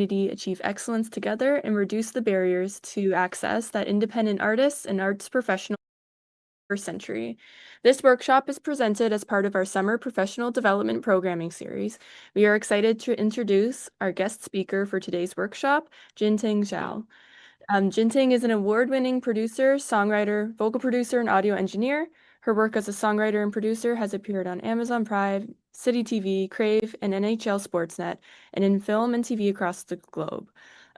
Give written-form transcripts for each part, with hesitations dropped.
achieve excellence together and reduce the barriers to access that independent artists and arts professionals first century. This workshop is presented as part of our summer professional development programming series. We are excited to introduce our guest speaker for today's workshop, Jinting Zhao. Jinting is an award-winning producer, songwriter, vocal producer, and audio engineer. Her work as a songwriter and producer has appeared on Amazon Prime, City TV, Crave, and NHL Sportsnet, and in film and TV across the globe.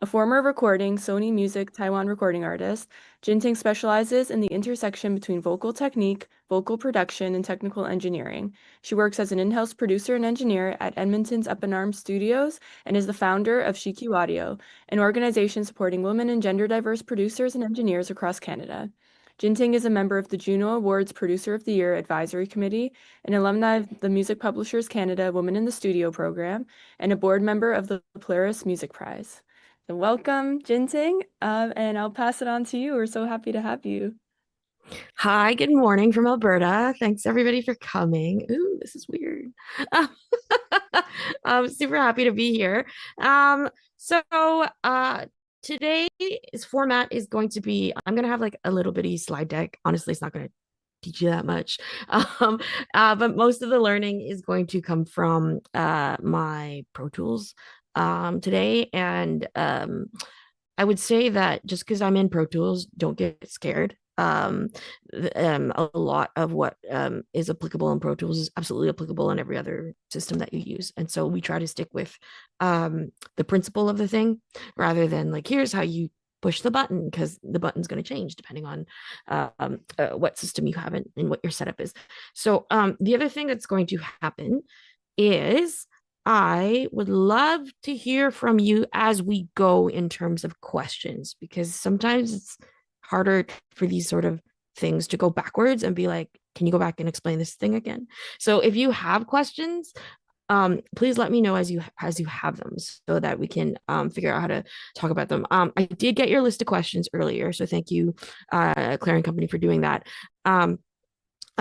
A former recording Sony Music Taiwan recording artist, Jinting specializes in the intersection between vocal technique, vocal production, and technical engineering. She works as an in-house producer and engineer at Edmonton's Up and Arms Studios and is the founder of ShiQ Audio, an organization supporting women and gender diverse producers and engineers across Canada. Jinting is a member of the Juno Awards Producer of the Year Advisory Committee, an alumni of the Music Publishers Canada Women in the Studio program, and a board member of the Polaris Music Prize. So welcome, Jinting, and I'll pass it on to you. We're so happy to have you. Hi, good morning from Alberta. Thanks everybody for coming. Ooh, this is weird. I'm super happy to be here. So today's format is going to be I'm gonna have like a little bitty slide deck. Honestly, it's not gonna teach you that much. Um, but most of the learning is going to come from my Pro Tools today. And I would say that just because I'm in Pro Tools, don't get scared. A lot of what is applicable in Pro Tools is absolutely applicable in every other system that you use. And so we try to stick with the principle of the thing rather than like, here's how you push the button, because the button's going to change depending on what system you have and what your setup is. So the other thing that's going to happen is I would love to hear from you as we go in terms of questions, because sometimes it's harder for these sort of things to go backwards and be like, can you go back and explain this thing again? So if you have questions, please let me know as you have them so that we can figure out how to talk about them. I did get your list of questions earlier, so thank you, Claire and Company, for doing that. I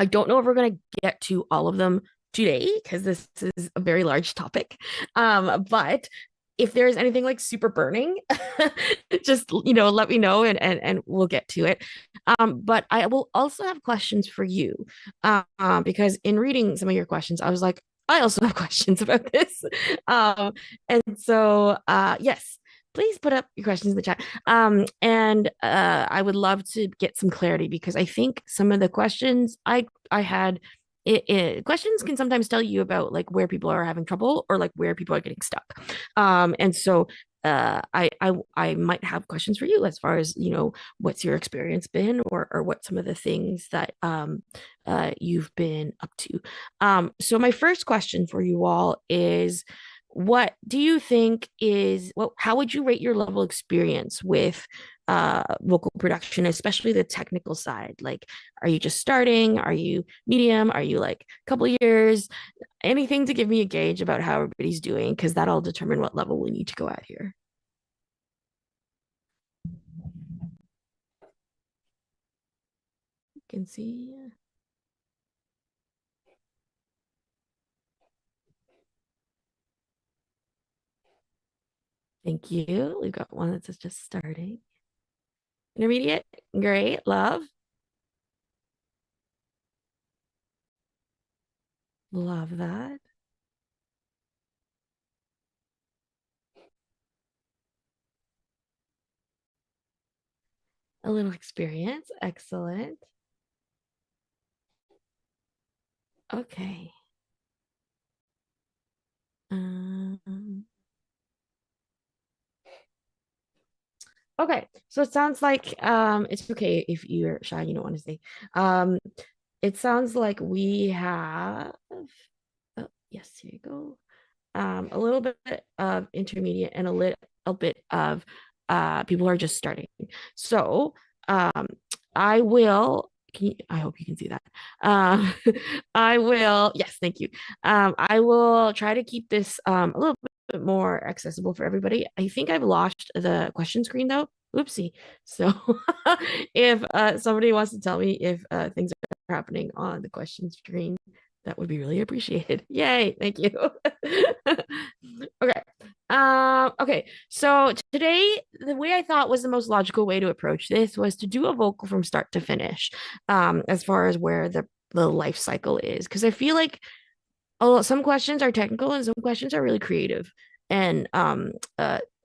don't know if we're going to get to all of them today because this is a very large topic. But if there's anything like super burning, just let me know and we'll get to it. But I will also have questions for you, because in reading some of your questions, I was like, I also have questions about this. And so yes, please put up your questions in the chat. And I would love to get some clarity, because I think some of the questions I had, questions can sometimes tell you about like where people are having trouble or like where people are getting stuck. And so I might have questions for you as far as, what's your experience been, or what some of the things that you've been up to. So my first question for you all is, what do you think is, how would you rate your level of experience with vocal production, especially the technical side? Like, are you just starting? Are you medium? Are you like a couple years? Anything to give me a gauge about how everybody's doing, because that'll determine what level we need to go at here. You can see. Thank you. We've got one that's just starting. Intermediate, great, love. Love that. A little experience, excellent. Okay. Okay, so it sounds like it's okay if you're shy, you don't want to say. It sounds like we have, oh yes, here you go. A little bit of intermediate and a little bit of people who are just starting. So I will, I hope you can see that. I will, yes, thank you. I will try to keep this a little bit more accessible for everybody. I think I've lost the question screen though. Oopsie. So if somebody wants to tell me if things are happening on the question screen, that would be really appreciated. Yay, thank you. Okay. Okay, so today the way I thought was the most logical way to approach this was to do a vocal from start to finish, as far as where the life cycle is, because I feel like some questions are technical and some questions are really creative and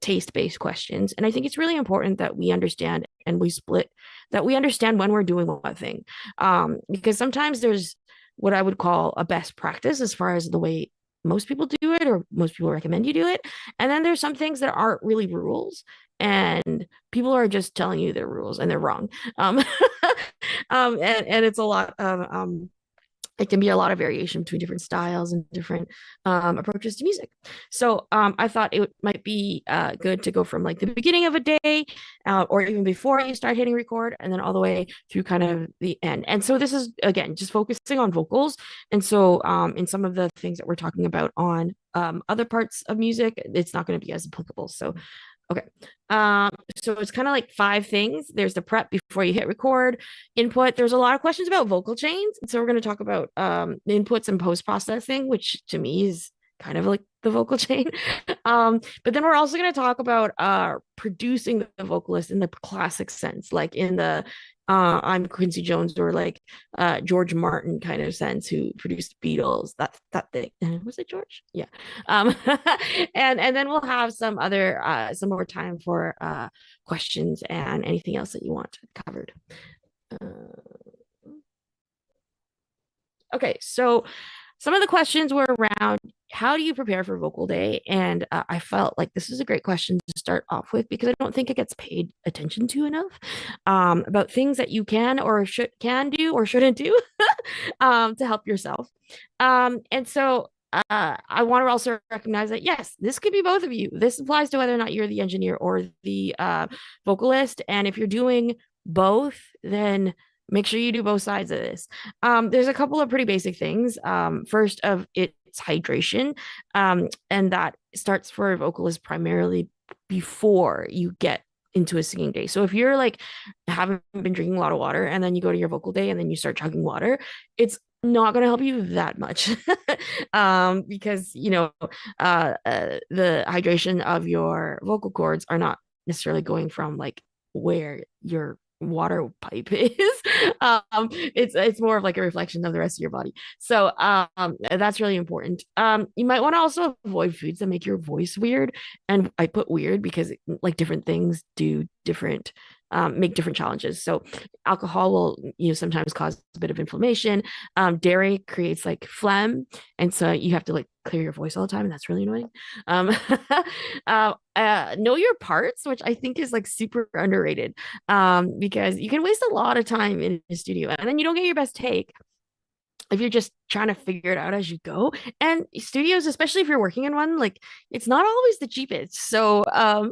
taste-based questions. And I think it's really important that we understand and we split that we understand when we're doing what thing. Because sometimes there's what I would call a best practice as far as the way most people do it or most people recommend you do it. And then there's some things that aren't really rules and people are just telling you they're rules and they're wrong. Um, and it's a lot of it can be a lot of variation between different styles and different approaches to music. So I thought it might be good to go from like the beginning of a day or even before you start hitting record and then all the way through kind of the end. And so this is, again, just focusing on vocals. And so in some of the things that we're talking about on other parts of music, it's not going to be as applicable. So okay. So it's kind of like five things. There's the prep before you hit record, input. There's a lot of questions about vocal chains. So we're going to talk about the inputs and post processing, which to me is kind of like the vocal chain. But then we're also going to talk about producing the vocalist in the classic sense, like in the I'm Quincy Jones or like George Martin kind of sense, who produced Beatles. That thing. Was it George? Yeah. Um, and then we'll have some more time for questions and anything else that you want covered. Uh, okay, so some of the questions were around how do you prepare for vocal day? And I felt like this is a great question to start off with because I don't think it gets paid attention to enough, about things that you can or can do or shouldn't do to help yourself. And so I want to also recognize that yes, this could be both of you. This applies to whether or not you're the engineer or the vocalist. And if you're doing both, then make sure you do both sides of this. There's a couple of pretty basic things. First of it's hydration, and that starts for a vocalist primarily before you get into a singing day. So if you're like haven't been drinking a lot of water and then you go to your vocal day and then you start chugging water, it's not going to help you that much. Because the hydration of your vocal cords are not necessarily going from like where your water pipe is. It's more of like a reflection of the rest of your body. So that's really important. You might want to also avoid foods that make your voice weird. And I put weird because like different things do different make different challenges. So alcohol will sometimes cause a bit of inflammation. Dairy creates like phlegm, and so you have to like clear your voice all the time, and that's really annoying. Um, know your parts, which I think is like super underrated, because you can waste a lot of time in the studio, and then you don't get your best take if you're just trying to figure it out as you go. And studios, especially if you're working in one, like it's not always the cheapest. So uh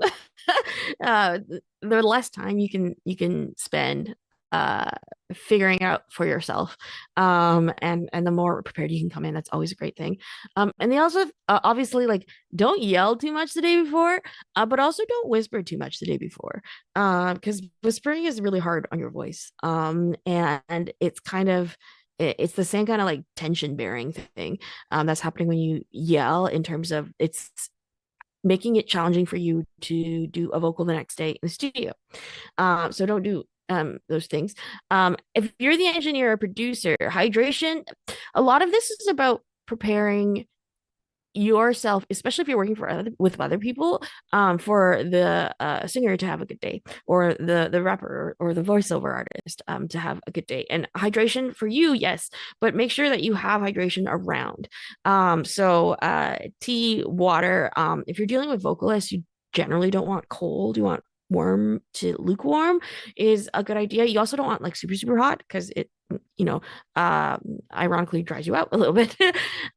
the less time you can spend uh figuring out for yourself, and the more prepared you can come in, that's always a great thing. And they also obviously like don't yell too much the day before, but also don't whisper too much the day before, because whispering is really hard on your voice, and it's kind of it's the same kind of like tension bearing thing that's happening when you yell, in terms of it's making it challenging for you to do a vocal the next day in the studio. So don't do those things. If you're the engineer or producer, hydration, a lot of this is about preparing yourself, especially if you're working with other people, for the singer to have a good day, or the rapper or the voiceover artist to have a good day. And hydration for you, yes, but make sure that you have hydration around. So tea, water. If you're dealing with vocalists, you generally don't want cold. You want warm to lukewarm is a good idea. You also don't want like super super hot because it you know ironically dries you out a little bit.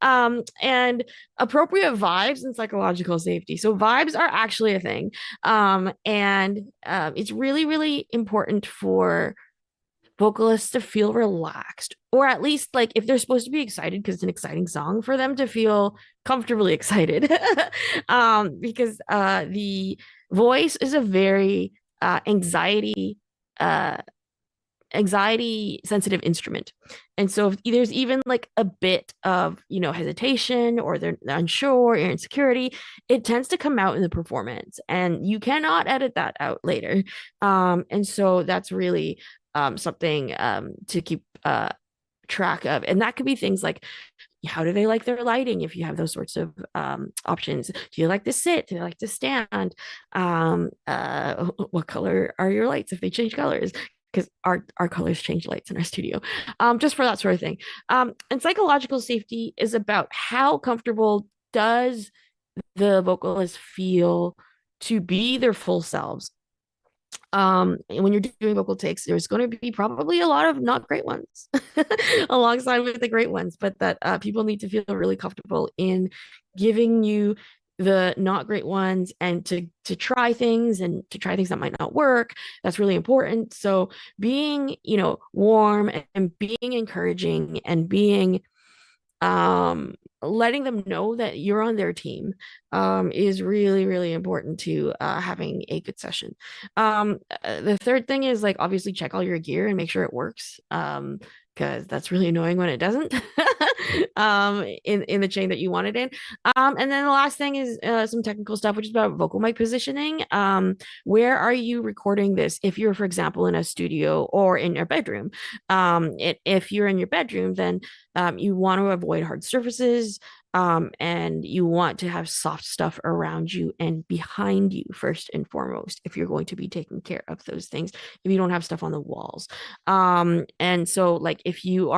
And appropriate vibes and psychological safety. So vibes are actually a thing. And it's really really important for vocalists to feel relaxed, or at least like if they're supposed to be excited because it's an exciting song, for them to feel comfortably excited. Because the voice is a very anxiety uh anxiety sensitive instrument. And so if there's even like a bit of, hesitation, or they're unsure or insecurity, it tends to come out in the performance, and you cannot edit that out later. And so that's really something to keep track of. And that could be things like, how do they like their lighting, if you have those sorts of options? Do you like to sit? Do they like to stand? What color are your lights if they change colors? Because our colors change lights in our studio, just for that sort of thing. And psychological safety is about how comfortable does the vocalist feel to be their full selves. And when you're doing vocal takes, there's going to be probably a lot of not great ones alongside with the great ones, but that people need to feel really comfortable in giving you the not great ones, and to try things, and to try things that might not work. That's really important. So being, warm, and being encouraging, and being letting them know that you're on their team is really, really important to having a good session. The third thing is, like, obviously check all your gear and make sure it works, because that's really annoying when it doesn't in the chain that you want it in. And then the last thing is some technical stuff, which is about vocal mic positioning. Where are you recording this? If you're, for example, in a studio or in your bedroom, if you're in your bedroom, then you want to avoid hard surfaces, and you want to have soft stuff around you and behind you first and foremost, if you're going to be taking care of those things, if you don't have stuff on the walls. And so, like, if you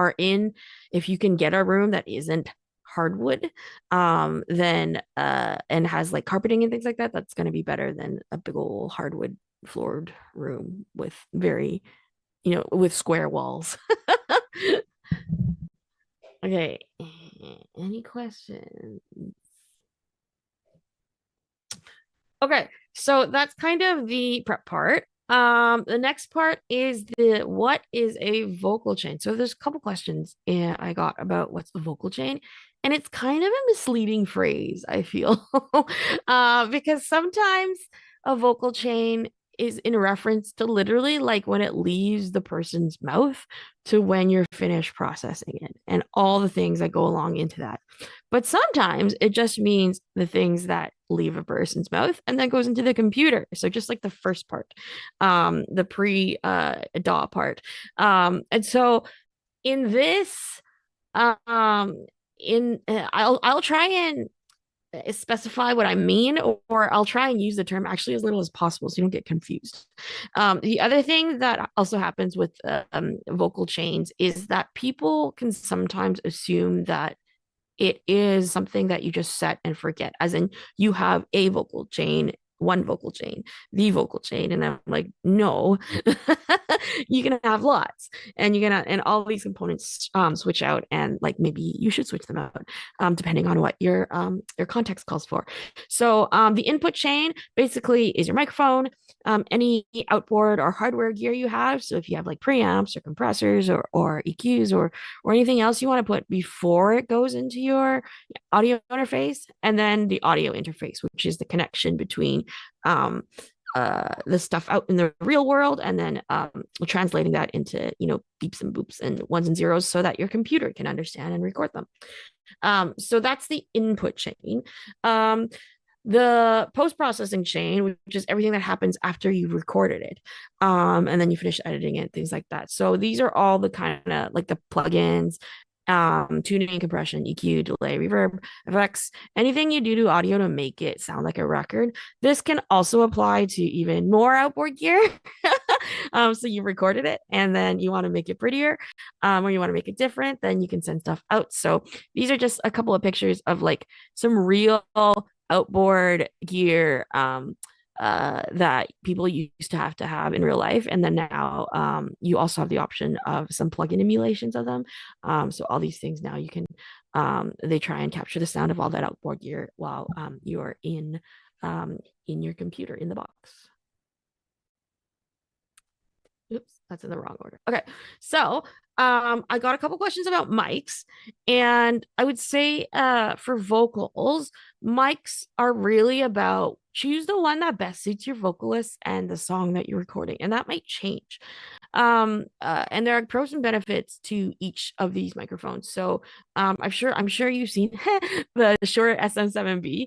can get a room that isn't hardwood, then and has like carpeting and things like that, that's going to be better than a big old hardwood floored room with very, with square walls. Okay. Any questions? Okay, so that's kind of the prep part. The next part is the what is a vocal chain? So there's a couple questions I got about what's a vocal chain, and it's kind of a misleading phrase, I feel. Because sometimes a vocal chain is in reference to literally like when it leaves the person's mouth to when you're finished processing it, and all the things that go along into that. But sometimes it just means the things that leave a person's mouth and then goes into the computer. So just like the first part, the pre DAW part. And so in this, in I'll try and specify what I mean, or I'll try and use the term actually as little as possible so you don't get confused. The other thing that also happens with vocal chains is that people can sometimes assume that it is something that you just set and forget, as in you have a vocal chain, one vocal chain, the vocal chain. And I'm like, no, you're gonna have lots, and you're gonna, and all these components switch out, and like maybe you should switch them out depending on what your context calls for. So the input chain basically is your microphone, any outboard or hardware gear you have. So if you have like preamps or compressors or EQs or anything else you want to put before it goes into your audio interface, and then the audio interface, which is the connection between the stuff out in the real world, and then translating that into beeps and boops and ones and zeros so that your computer can understand and record them. So that's the input chain. The post-processing chain, which is everything that happens after you've recorded it, and then you finish editing it, things like that. So these are all the kind of like the plugins, tuning, compression, EQ, delay, reverb, effects, anything you do to audio to make it sound like a record. This can also apply to even more outboard gear. So you recorded it and then you want to make it prettier, or you want to make it different, then you can send stuff out. So these are just a couple of pictures of like some real outboard gear that people used to have in real life. And then now you also have the option of some plugin emulations of them. So all these things now you can, they try and capture the sound of all that outboard gear while you're in your computer in the box. Oops, that's in the wrong order. Okay, so I got a couple questions about mics, and I would say for vocals, mics are really about choose the one that best suits your vocalist and the song that you're recording, and that might change. And there are pros and benefits to each of these microphones. So I'm sure you've seen the Shure SM7B,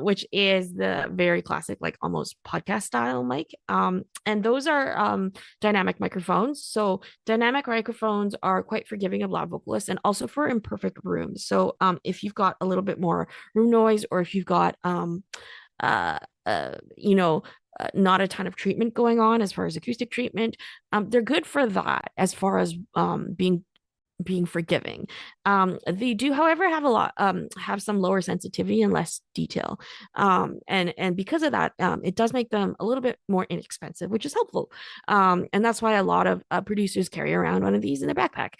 which is the very classic, like almost podcast style mic. And those are dynamic microphones. So dynamic microphones are quite forgiving of loud vocalists and also for imperfect rooms. So if you've got a little bit more room noise, or if you've got uh, you know, not a ton of treatment going on as far as acoustic treatment. They're good for that as far as being forgiving. They do, however, have some lower sensitivity and less detail. And because of that, it does make them a little bit more inexpensive, which is helpful. And that's why a lot of producers carry around one of these in their backpack.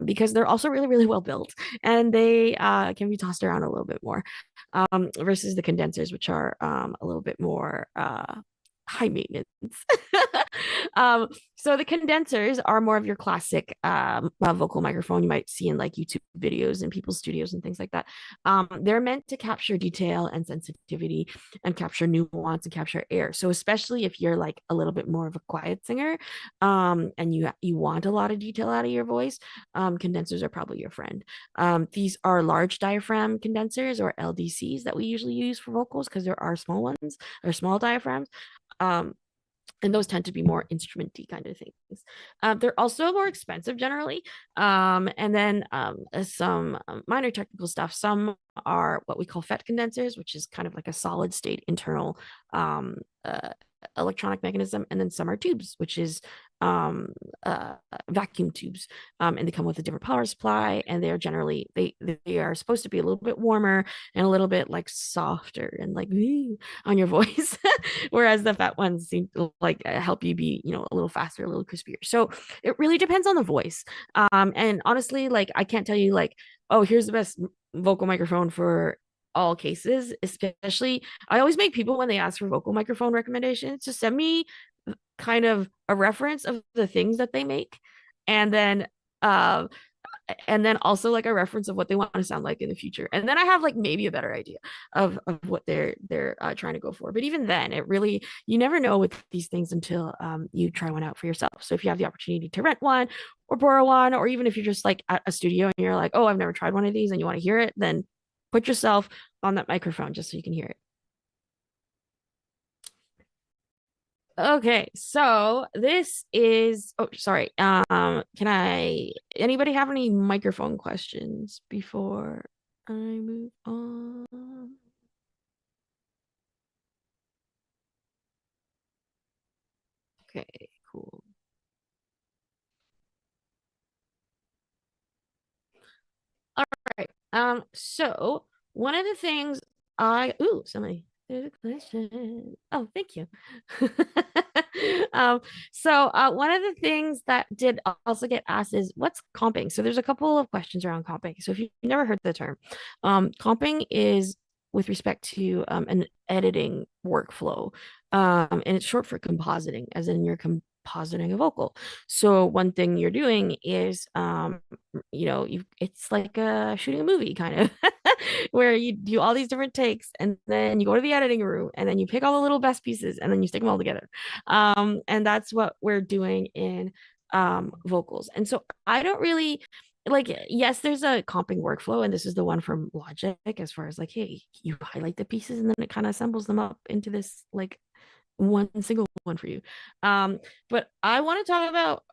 Because they're also really, really well built and they can be tossed around a little bit more versus the condensers, which are a little bit more high maintenance. um, so the condensers are more of your classic vocal microphone you might see in like YouTube videos and people's studios and things like that. They're meant to capture detail and sensitivity and capture nuance and capture air. So especially if you're like a little bit more of a quiet singer, and you want a lot of detail out of your voice, condensers are probably your friend. These are large diaphragm condensers, or LDCs, that we usually use for vocals because there are small ones or small diaphragms. Um, and those tend to be more instrumenty kind of things. They're also more expensive generally. And then some minor technical stuff. Some are what we call FET condensers, which is kind of like a solid state internal um, uh, electronic mechanism. And then some are tubes, which is um, uh, vacuum tubes. And they come with a different power supply. And they're generally, they are supposed to be a little bit warmer and a little bit like softer and like on your voice. Whereas the fat ones seem to like help you be, a little faster, a little crispier. So it really depends on the voice. And honestly, like I can't tell you like, oh, here's the best vocal microphone for all cases. Especially, I always make people, when they ask for vocal microphone recommendations, to send me kind of a reference of the things that they make, and then uh and then also like a reference of what they want to sound like in the future, and then I have like maybe a better idea of what they're trying to go for. But even then, it really, you never know with these things until you try one out for yourself. So if you have the opportunity to rent one or borrow one, or even if you're just like at a studio and you're like, oh, I've never tried one of these and you want to hear it, then put yourself on that microphone just so you can hear it. Okay, so this is, oh, sorry. Anybody have any microphone questions before I move on? Okay, cool. All right. So one of the things somebody, there's a question. Oh, thank you. One of the things that did also get asked is what's comping? So there's a couple of questions around comping. So if you've never heard the term, comping is with respect to an editing workflow. And it's short for compositing, as in you're compositing a vocal. So one thing you're doing is it's like shooting a movie kind of where you do all these different takes, and then you go to the editing room, and then you pick all the little best pieces, and then you stick them all together. And that's what we're doing in vocals. And so I don't really like, yes, there's a comping workflow, and this is the one from Logic, as far as like, hey, you highlight the pieces and then it kind of assembles them up into this like one single one for you. But I want to talk about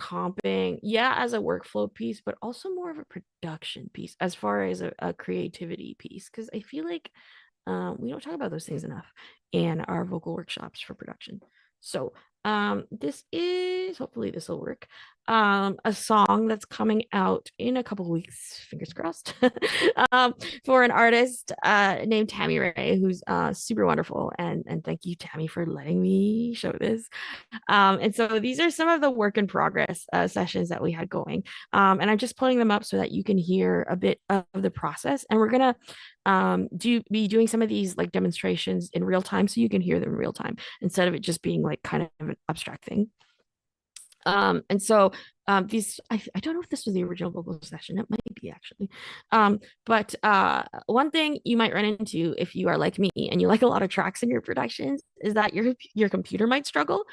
comping, yeah, as a workflow piece, but also more of a production piece as far as a creativity piece, because I feel like we don't talk about those things enough in our vocal workshops for production. So this is, hopefully this will work, a song that's coming out in a couple of weeks, fingers crossed, um, for an artist named Tammy Ray, who's super wonderful. And thank you, Tammy, for letting me show this. And so these are some of the work in progress sessions that we had going. And I'm just pulling them up so that you can hear a bit of the process. And we're going to be doing some of these like demonstrations in real time so you can hear them in real time instead of it just being like kind of an abstract thing. And so These I don't know if this was the original vocal session. It might be actually. But one thing you might run into if you are like me and you like a lot of tracks in your productions is that your computer might struggle.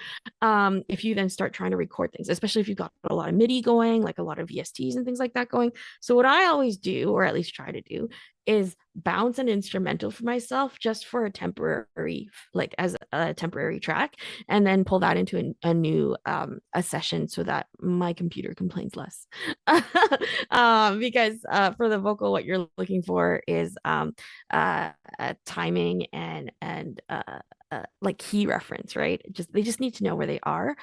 If you then start trying to record things, especially if you've got a lot of MIDI going, like a lot of VSTs and things like that going. So what I always do, or at least try to do, is bounce an instrumental for myself just for a temporary, like as a temporary track, and then pull that into a new a session so that my computer complains less. Because for the vocal, what you're looking for is timing and like key reference, right? Just they just need to know where they are.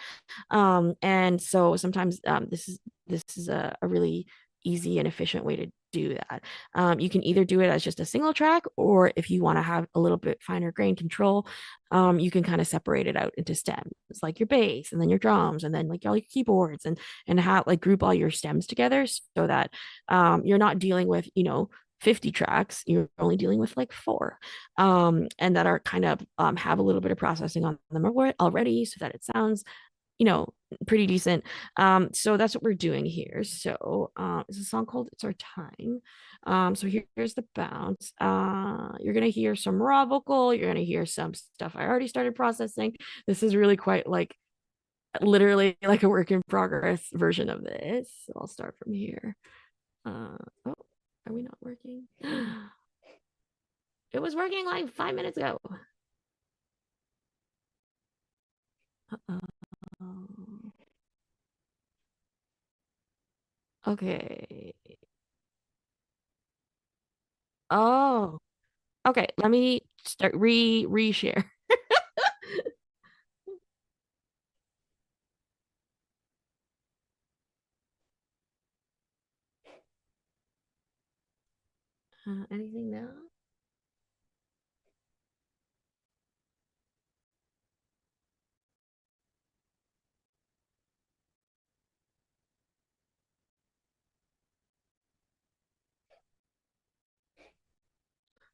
And so sometimes this is a really easy and efficient way to do that. You can either do it as just a single track, or if you want to have a little bit finer grain control, you can kind of separate it out into stems, like your bass, and then your drums, and then like all your keyboards, and have like group all your stems together so that you're not dealing with 50 tracks, you're only dealing with like four, and that are kind of have a little bit of processing on them already so that it sounds you know, pretty decent. So that's what we're doing here. So it's a song called It's Our Time. So here's the bounce. You're gonna hear some raw vocal, you're gonna hear some stuff I already started processing. This is really quite like literally like a work in progress version of this. So I'll start from here. Oh, are we not working? It was working like 5 minutes ago. Uh-oh. Okay. Oh, okay, let me start reshare. Anything now?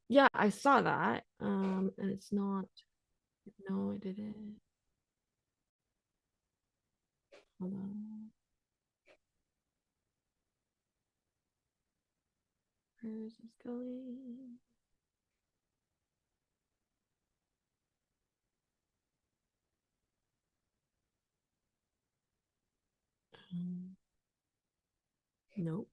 Yeah, I saw that. And it's not. No, I didn't. Hold on. Where's this going? Nope.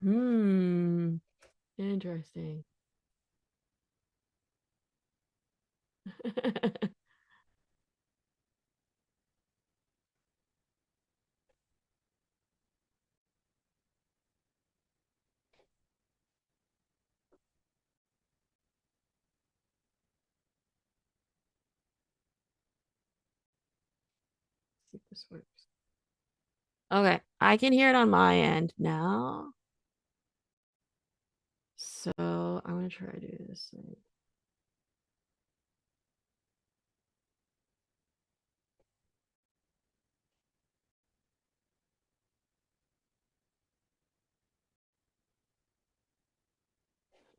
Hmm. Interesting. See if this works. Okay, I can hear it on my end now. So I'm gonna try to do this thing.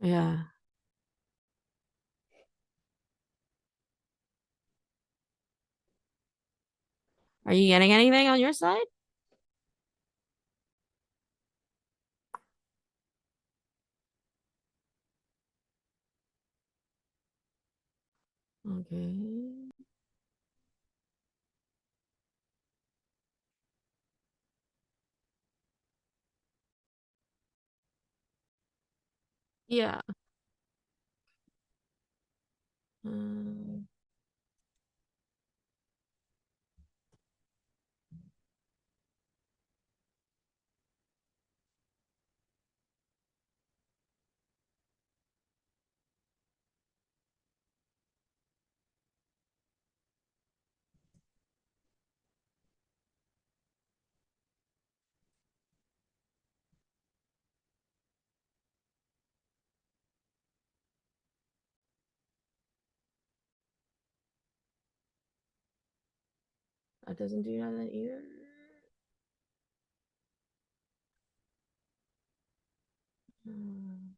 Yeah. Are you getting anything on your side? Okay. Yeah. Um, that doesn't do that either. Um,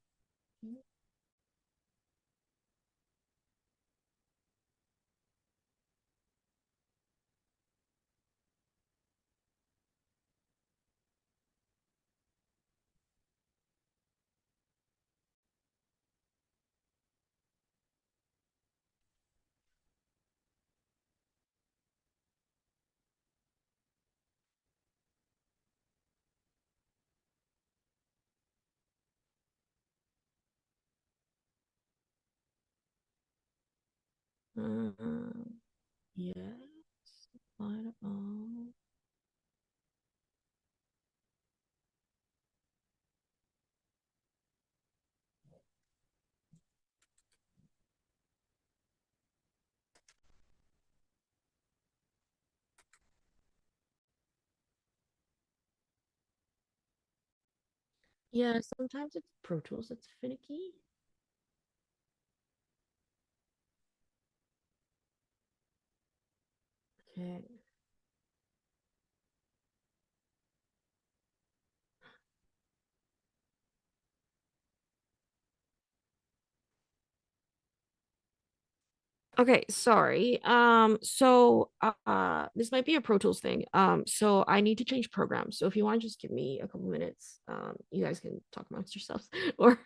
Yes. What about... Yeah, sometimes it's Pro Tools that's finicky. Okay. Okay, sorry. This might be a Pro Tools thing. So I need to change programs. So if you want to just give me a couple minutes, you guys can talk amongst yourselves. Or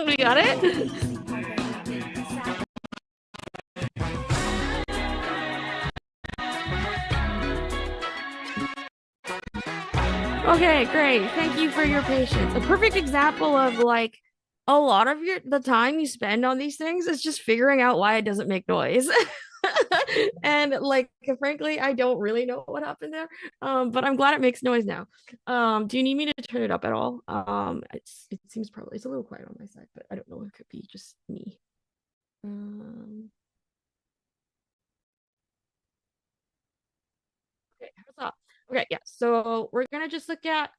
we got it. Okay, great. Thank you for your patience. A perfect example of like a lot of the time you spend on these things is just figuring out why it doesn't make noise. And like frankly, I don't really know what happened there. But I'm glad it makes noise now. Do you need me to turn it up at all? It seems probably it's a little quiet on my side, but I don't know. It could be just me. Um, okay, how's that? Okay, yeah. So we're gonna just look at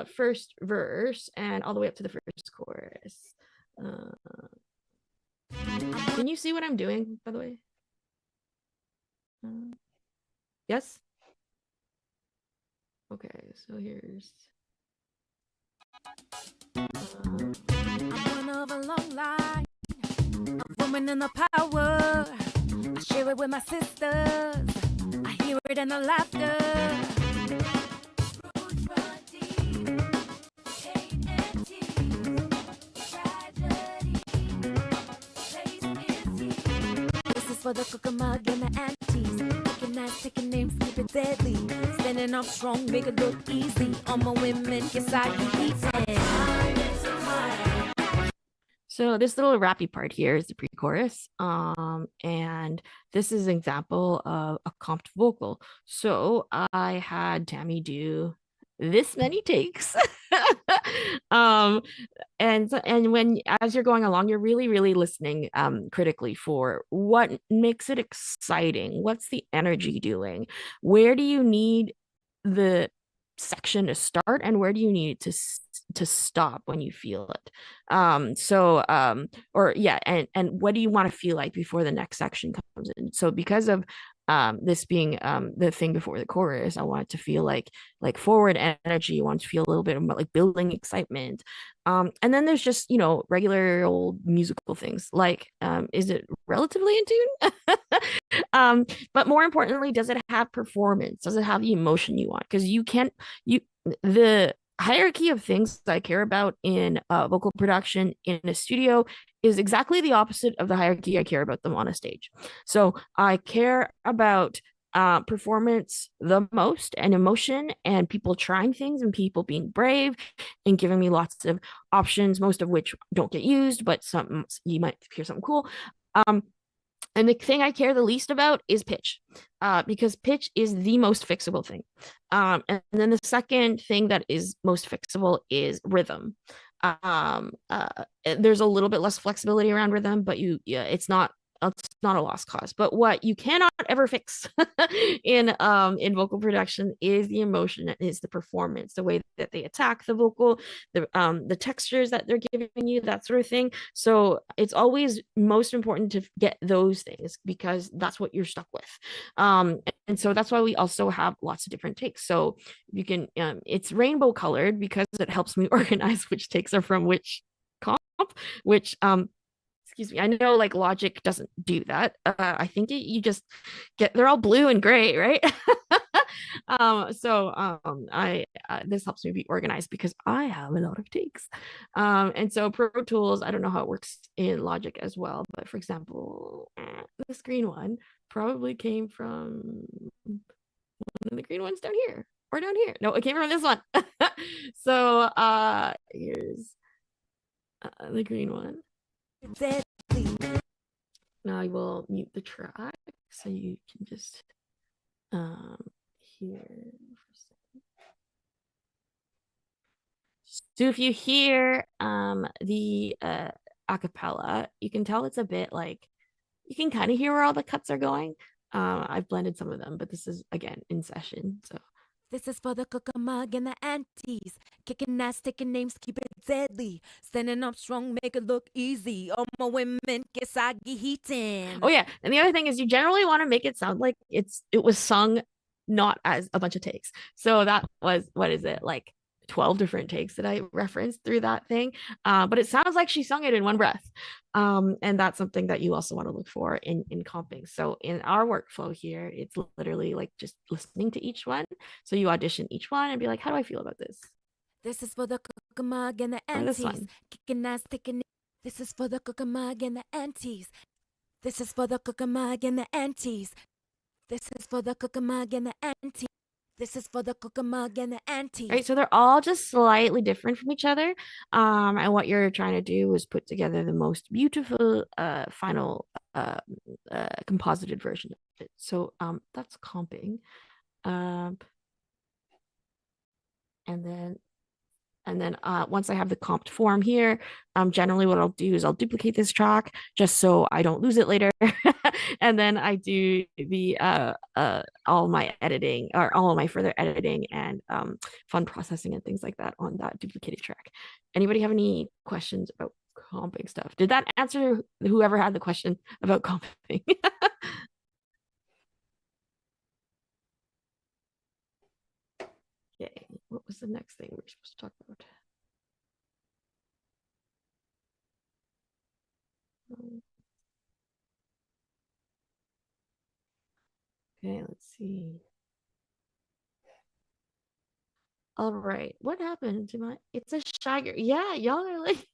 first verse and all the way up to the first chorus. Uh, can you see what I'm doing, by the way? Yes? Okay, so here's. I'm one of a long line, a woman in the power. I share it with my sisters. I hear it in the laughter. For the cook mug and the aunties, taking nice, taking names, keep it deadly. Standing up strong, make it look easy. All my women, yes, I can eat it. So this little rappy part here is the pre-chorus. And this is an example of a comped vocal. So I had Tammy do this many takes. um and when as you're going along you're really listening critically for what makes it exciting, what's the energy doing, where do you need the section to start and where do you need it to stop when you feel it. Or yeah, and what do you want to feel like before the next section comes in. So because of This being the thing before the chorus, I want it to feel like forward energy. I want to feel a little bit about like building excitement. And then there's just, you know, regular old musical things like is it relatively in tune? um, but more importantly, does it have performance? Does it have the emotion you want? Because you can't you the hierarchy of things I care about in vocal production in a studio is exactly the opposite of the hierarchy I care about them on a stage. So I care about performance the most and emotion and people trying things and people being brave and giving me lots of options, most of which don't get used, but some you might hear something cool. Um, and the thing I care the least about is pitch, because pitch is the most fixable thing. And then the second thing that is most fixable is rhythm. There's a little bit less flexibility around rhythm, but yeah, it's not a lost cause. But what you cannot ever fix in vocal production is the emotion, is the performance, the way that they attack the vocal, the textures that they're giving you, that sort of thing. So it's always most important to get those things because that's what you're stuck with. And so that's why we also have lots of different takes. So you can it's rainbow colored because it helps me organize which takes are from which comp, which excuse me, I know like Logic doesn't do that. I think you just they're all blue and gray, right? I this helps me be organized because I have a lot of takes. And so Pro Tools, I don't know how it works in Logic as well, but for example, this green one probably came from one of the green ones down here or down here. No, it came from this one. So here's the green one. Now I will mute the track so you can just hear. So if you hear the acapella, you can tell it's a bit like you can kind of hear where all the cuts are going. I've blended some of them, but this is again in session. So this is for the cuckamug and the aunties. Kicking ass, taking names, keep it deadly. Standing up strong, make it look easy. All my women get soggy heating. oh yeah, and the other thing is you generally want to make it sound like it was sung not as a bunch of takes. So that was, what is it, like 12 different takes that I referenced through that thing. But it sounds like she sung it in one breath. And that's something that you also want to look for in comping. So in our workflow here, it's literally like just listening to each one. So you audition each one and be like, how do I feel about this? This is for the cuckamug and the Or this aunties. one. Kicking ass, taking. This is for the cuckamug and the aunties. This is for the cuckamug and the aunties. This is for the cuckamug and the aunties. This is for the cuckamug and the aunties. Right, so they're all just slightly different from each other. And what you're trying to do is put together the most beautiful final composited version of it. So that's comping. Um, and then once I have the comped form here, generally what I'll do is I'll duplicate this track just so I don't lose it later. And then I do the all my editing or all of my further editing and fun processing and things like that on that duplicated track. Anybody have any questions about comping stuff? Did that answer whoever had the question about comping? Okay, what was the next thing we were supposed to talk about? Okay, let's see. All right, what happened to my? It's a shagger. Yeah, y'all are like.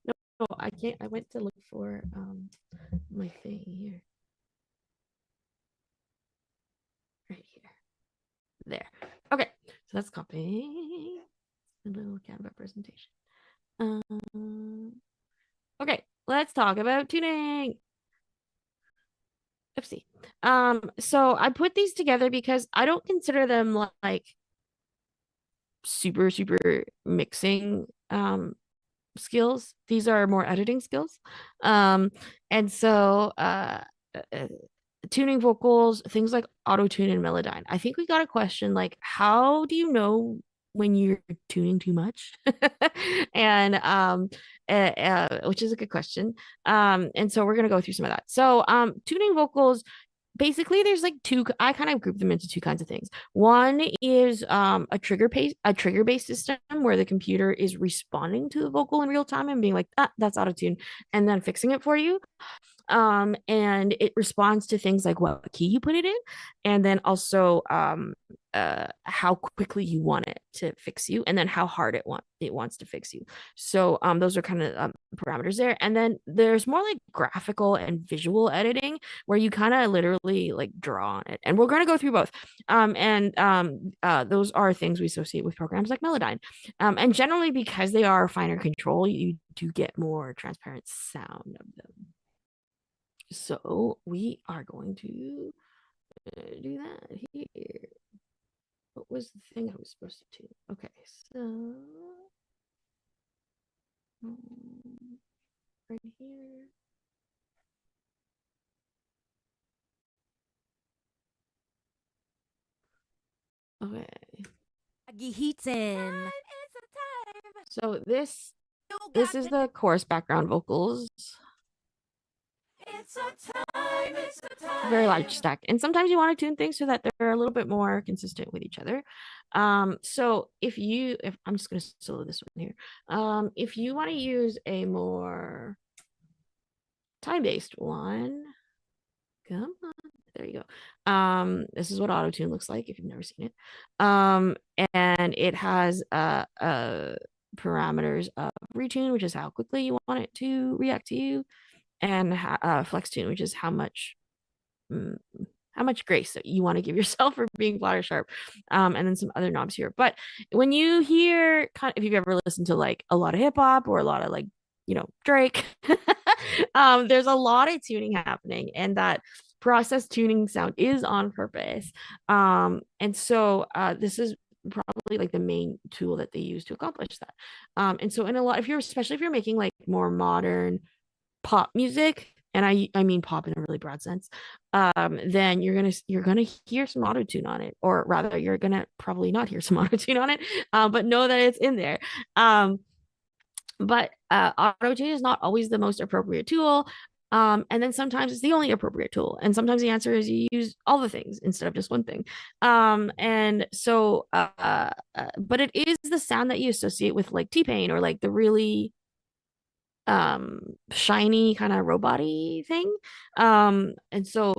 No, I can't. I went to look for my thing here. Right here. There. Okay, so that's copying a little Canva presentation. Okay, let's talk about tuning. Oopsie. So I put these together because I don't consider them like super mixing skills. These are more editing skills. And so uh, tuning vocals, things like auto tune and melodyne. I think we got a question like, how do you know when you're tuning too much? And which is a good question. And so we're gonna go through some of that. So tuning vocals basically there's like two. I kind of group them into two kinds of things. One is a trigger based system where the computer is responding to the vocal in real time and being like, ah, that's auto tune, and then fixing it for you. And it responds to things like what key you put it in, and then also how quickly you want it to fix you, and then how hard it wants to fix you. So those are kind of parameters there. And then there's more like graphical and visual editing where you kind of literally like draw on it, and we're going to go through both. Those are things we associate with programs like Melodyne, and generally because they are finer control, you do get more transparent sound of them. So we are going to do that here. What was the thing I was supposed to do? Okay, so right here. Okay. So this is the chorus background vocals. Very large stack, and sometimes you want to tune things so that they're a little bit more consistent with each other. So if I'm just going to solo this one here, if you want to use a more time-based one, come on, there you go. This is what auto tune looks like if you've never seen it. And it has parameters of retune, which is how quickly you want it to react to you, and flex tune, which is how much grace that you want to give yourself for being flat or sharp, and then some other knobs here. But when you hear if you've ever listened to like a lot of hip hop or a lot of like Drake, there's a lot of tuning happening, and that process tuning sound is on purpose. And so this is probably like the main tool that they use to accomplish that. And so in a lot, especially if you're making like more modern pop music, and I mean pop in a really broad sense, then you're gonna hear some auto tune on it, or rather, you're gonna probably not hear some auto tune on it, but know that it's in there. But auto tune is not always the most appropriate tool. And then sometimes it's the only appropriate tool, and sometimes the answer is you use all the things instead of just one thing. And so, but it is the sound that you associate with like T-Pain or like the really shiny kind of robot-y thing. And so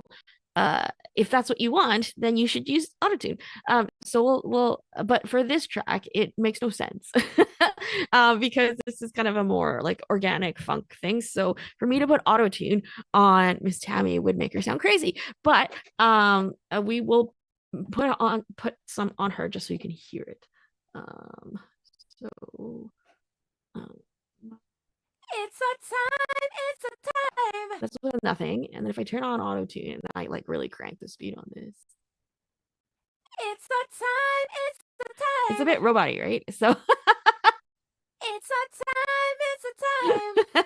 if that's what you want, then you should use autotune. So we'll but for this track, it makes no sense because this is kind of a more like organic funk thing. So for me to put autotune on Miss Tammy would make her sound crazy. But we will put some on her just so you can hear it. So it's a time. That's with nothing. And then if I turn on auto tune and I like really crank the speed on this, it's a time. It's a bit robot-y, right? So it's a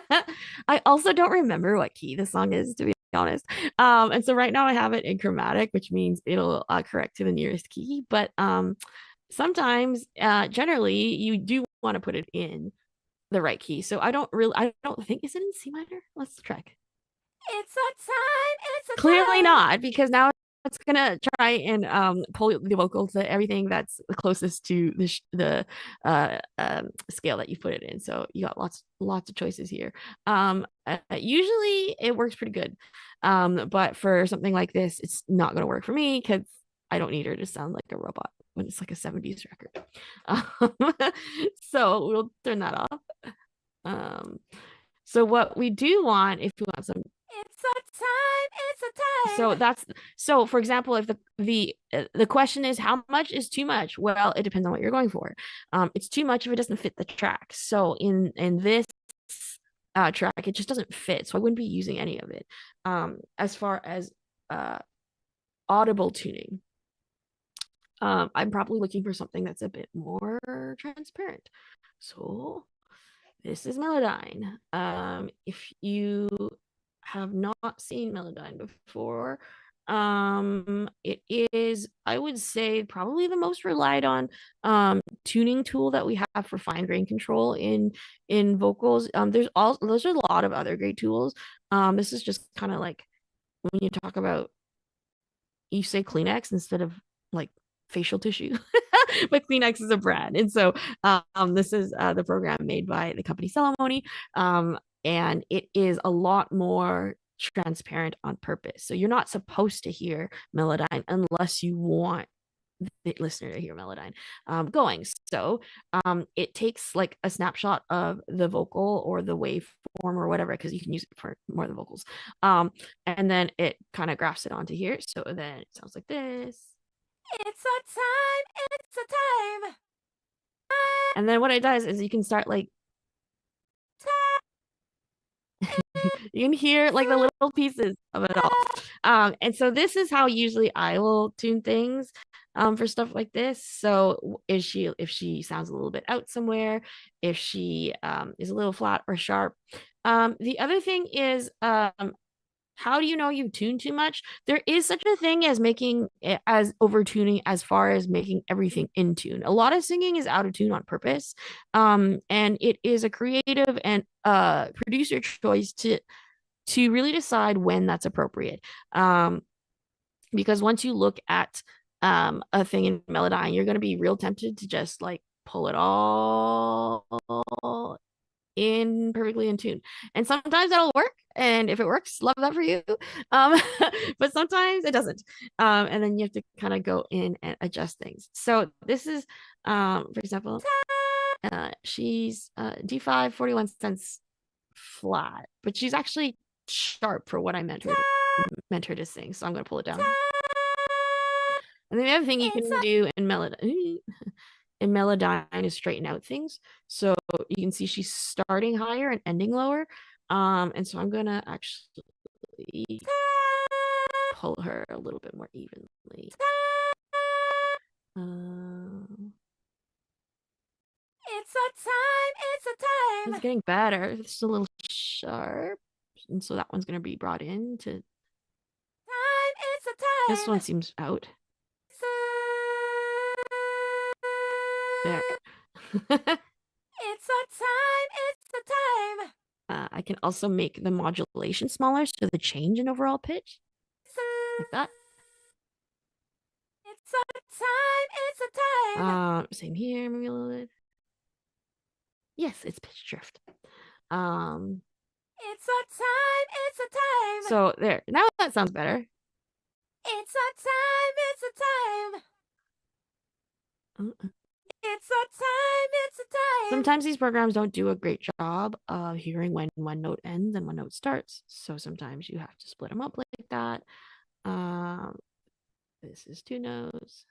time. I also don't remember what key the song is, to be honest. And so right now I have it in chromatic, which means it'll correct to the nearest key. But sometimes, generally, you do want to put it in the right key. So I don't think, is it in C minor? Let's check. It's a clearly time. Not, because now it's gonna try and pull the vocal to everything that's closest to the scale that you put it in. So you got lots of choices here. Usually it works pretty good, but for something like this, it's not gonna work for me because I don't need her to sound like a robot when it's like a 70s record. So we'll turn that off. So what we do want, if we want some, it's a time. So for example, if the question is how much is too much, well, it depends on what you're going for. It's too much if it doesn't fit the track. So in this track, it just doesn't fit, so I wouldn't be using any of it. As far as audible tuning, I'm probably looking for something that's a bit more transparent. So this is Melodyne. If you have not seen Melodyne before, it is, I would say, probably the most relied on tuning tool that we have for fine grain control in vocals. There's a lot of other great tools. This is just kind of like when you talk about you say Kleenex instead of like facial tissue. But Kleenex is a brand. And so this is the program made by the company Ceremony. And it is a lot more transparent on purpose. So you're not supposed to hear Melodyne unless you want the listener to hear Melodyne going. So it takes like a snapshot of the vocal or the waveform or whatever, because you can use it for more of the vocals. And then it kind of graphs it onto here. So then it sounds like this. It's a time, it's a time. And then what it does is you can start like you can hear like the little pieces of it all. And so this is how usually I will tune things for stuff like this. So if she sounds a little bit out somewhere, if she is a little flat or sharp. The other thing is how do you know you've tuned too much? There is such a thing as making as overtuning as far as making everything in tune. A lot of singing is out of tune on purpose. And it is a creative and producer choice to really decide when that's appropriate. Because once you look at a thing in Melodyne, you're going to be real tempted to just like pull it all in perfectly in tune. And sometimes that'll work. And if it works, love that for you. But sometimes it doesn't. And then you have to kind of go in and adjust things. So this is, for example, she's D5, 41 cents flat, but she's actually sharp for what I meant her to sing. So I'm going to pull it down. And then the other thing you can do in Melodyne is straighten out things. So you can see she's starting higher and ending lower. And so I'm going to actually pull her a little bit more evenly. It's a time, it's a time. It's getting better. It's a little sharp. And so that one's going to be brought in to... Time, it's a time. This one seems out. There. It's a time, it's a time. I can also make the modulation smaller, so the change in overall pitch, like that. It's a time, it's a time. Same here, maybe a little bit. Yes, it's pitch drift. It's a time, it's a time. So there, now that sounds better. It's a time, it's a time. It's a time, it's a time. Sometimes these programs don't do a great job of hearing when one note ends and one note starts. So sometimes you have to split them up like that. This is two notes.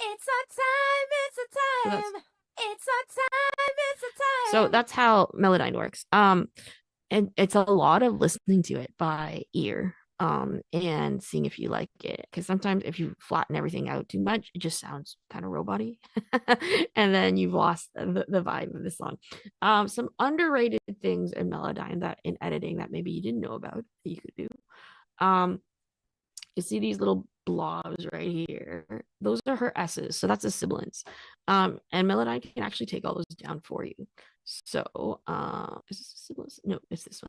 It's a time, it's a time. It's a time, it's a time. So that's how Melodyne works. And it's a lot of listening to it by ear. And seeing if you like it, because sometimes if you flatten everything out too much, it just sounds kind of robot-y. And then you've lost the vibe of the song. Some underrated things in Melodyne that in editing that maybe you didn't know about that you could do. You see these little blobs right here, those are her S's, so that's a sibilance. And Melodyne can actually take all those down for you. So is this a sibilance? No, it's this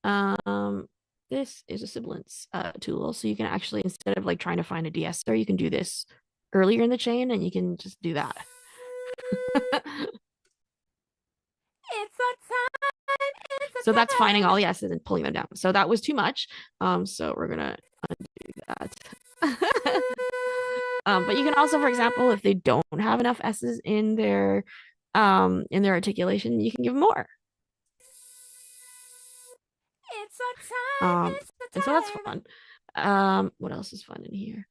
one. This is a sibilance tool, so you can actually, instead of like trying to find a de-esser, you can do this earlier in the chain and you can just do that. So that's finding all the S's and pulling them down. So that was too much. So we're gonna undo that. But you can also, for example, if they don't have enough S's in their articulation, you can give more. It's a time, it's a time. And so that's fun. What else is fun in here?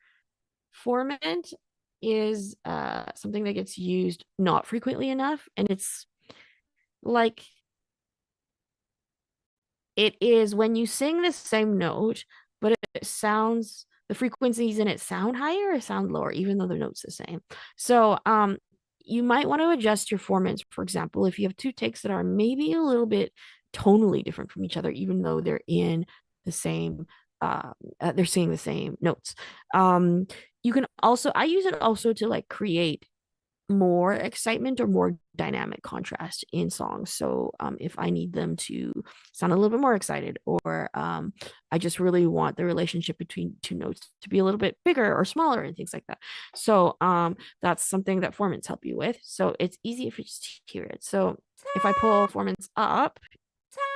Formant is something that gets used not frequently enough, and it's like it is when you sing the same note, but it sounds, the frequencies in it sound higher or sound lower, even though the note's the same. So you might want to adjust your formants. For example, if you have two takes that are maybe a little bit tonally different from each other, even though they're in the same, they're singing the same notes. You can also, I use it also to like create more excitement or more dynamic contrast in songs. So if I need them to sound a little bit more excited, or I just really want the relationship between two notes to be a little bit bigger or smaller and things like that. So that's something that formants help you with. So it's easy if you just hear it. So if I pull formants up,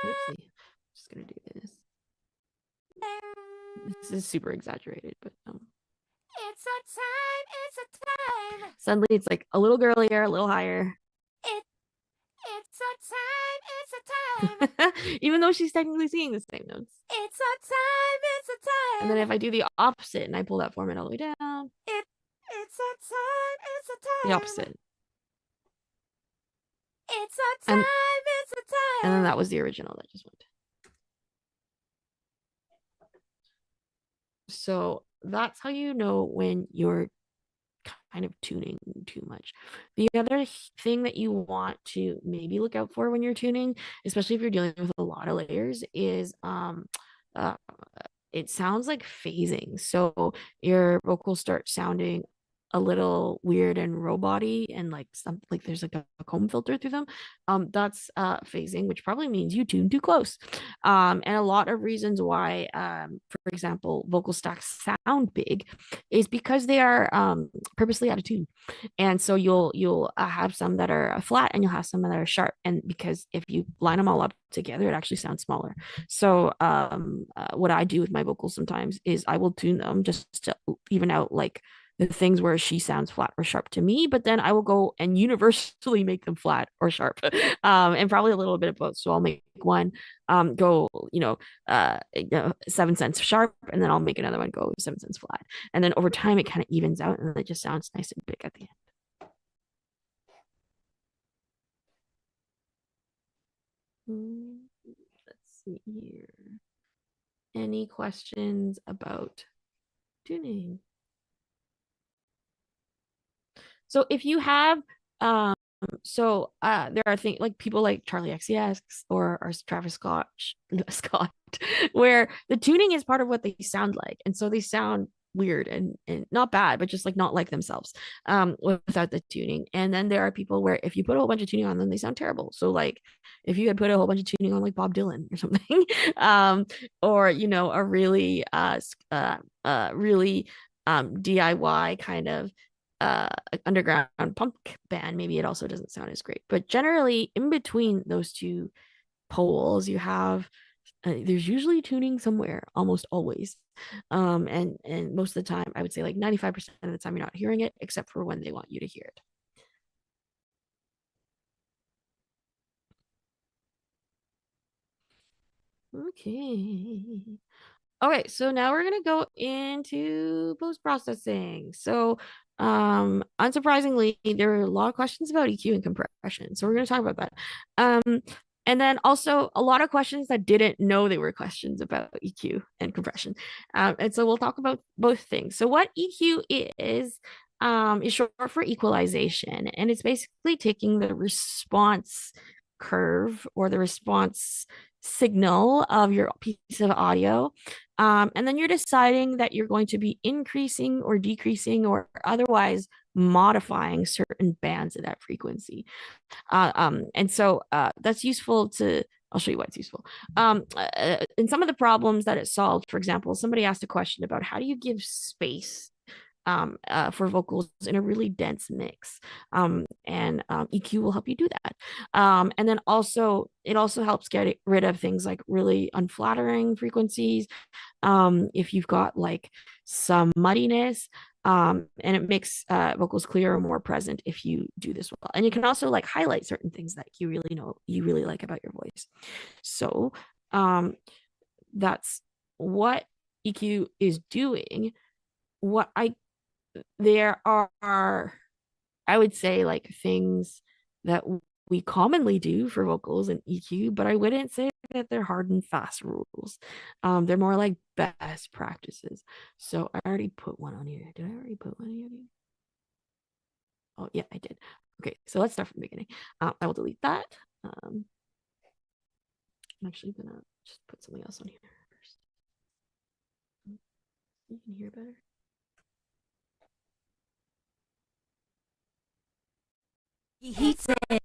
oopsie, I'm just gonna do this. This is super exaggerated, but It's a time, it's a time. suddenly it's like a little girlier, a little higher. It's a time, it's a time. Even though she's technically singing the same notes. It's a time, it's a time. And then if I do the opposite and I pull that formant all the way down, It's a time, it's a time. the opposite. It's a time, it's a time. And then that was the original that just went. So that's how you know when you're kind of tuning too much. The other thing that you want to maybe look out for when you're tuning, especially if you're dealing with a lot of layers, is it sounds like phasing. So your vocals start sounding a little weird and robot-y, and like some like there's like a comb filter through them. That's phasing, which probably means you tune too close. And a lot of reasons why, for example, vocal stacks sound big is because they are purposely out of tune. And so you'll have some that are flat and you'll have some that are sharp. And because if you line them all up together, it actually sounds smaller. So what I do with my vocals sometimes is I will tune them just to even out like the things where she sounds flat or sharp to me, but then I will go and universally make them flat or sharp, and probably a little bit of both. So I'll make one go, 7 cents sharp, and then I'll make another one go 7 cents flat, and then over time it kind of evens out, and it just sounds nice and big at the end. Let's see here. Any questions about tuning? So if you have there are things like people like Charlie XCX or Travis Scott, where the tuning is part of what they sound like, and so they sound weird and not bad, but just like not like themselves without the tuning. And then there are people where if you put a whole bunch of tuning on them, they sound terrible. So like if you had put a whole bunch of tuning on like Bob Dylan or something, or a really DIY kind of underground punk band, maybe it also doesn't sound as great. But generally, in between those two poles, you have there's usually tuning somewhere, almost always. And most of the time, I would say like 95% of the time, you're not hearing it, except for when they want you to hear it. Okay. Okay, so now we're gonna go into post-processing. So unsurprisingly, there are a lot of questions about EQ and compression. So we're gonna talk about that. And then also a lot of questions that didn't know they were questions about EQ and compression. And so we'll talk about both things. So what EQ is short for equalization, and it's basically taking the response curve or the response signal of your piece of audio, and then you're deciding that you're going to be increasing or decreasing or otherwise modifying certain bands of that frequency. And so that's useful to, I'll show you why it's useful. In some of the problems that it solved, for example, somebody asked a question about how do you give space for vocals in a really dense mix. And EQ will help you do that. And then also, it also helps get rid of things like really unflattering frequencies. If you've got like some muddiness, and it makes vocals clearer and more present if you do this well. And you can also like highlight certain things that you really know you really like about your voice. So that's what EQ is doing. There are, I would say, like things that we commonly do for vocals and EQ, but I wouldn't say that they're hard and fast rules. They're more like best practices. So I already put one on here. Did I already put one here? Oh yeah, I did. Okay, so let's start from the beginning. I will delete that. I'm actually gonna just put something else on here first. You can hear better. Heatin'.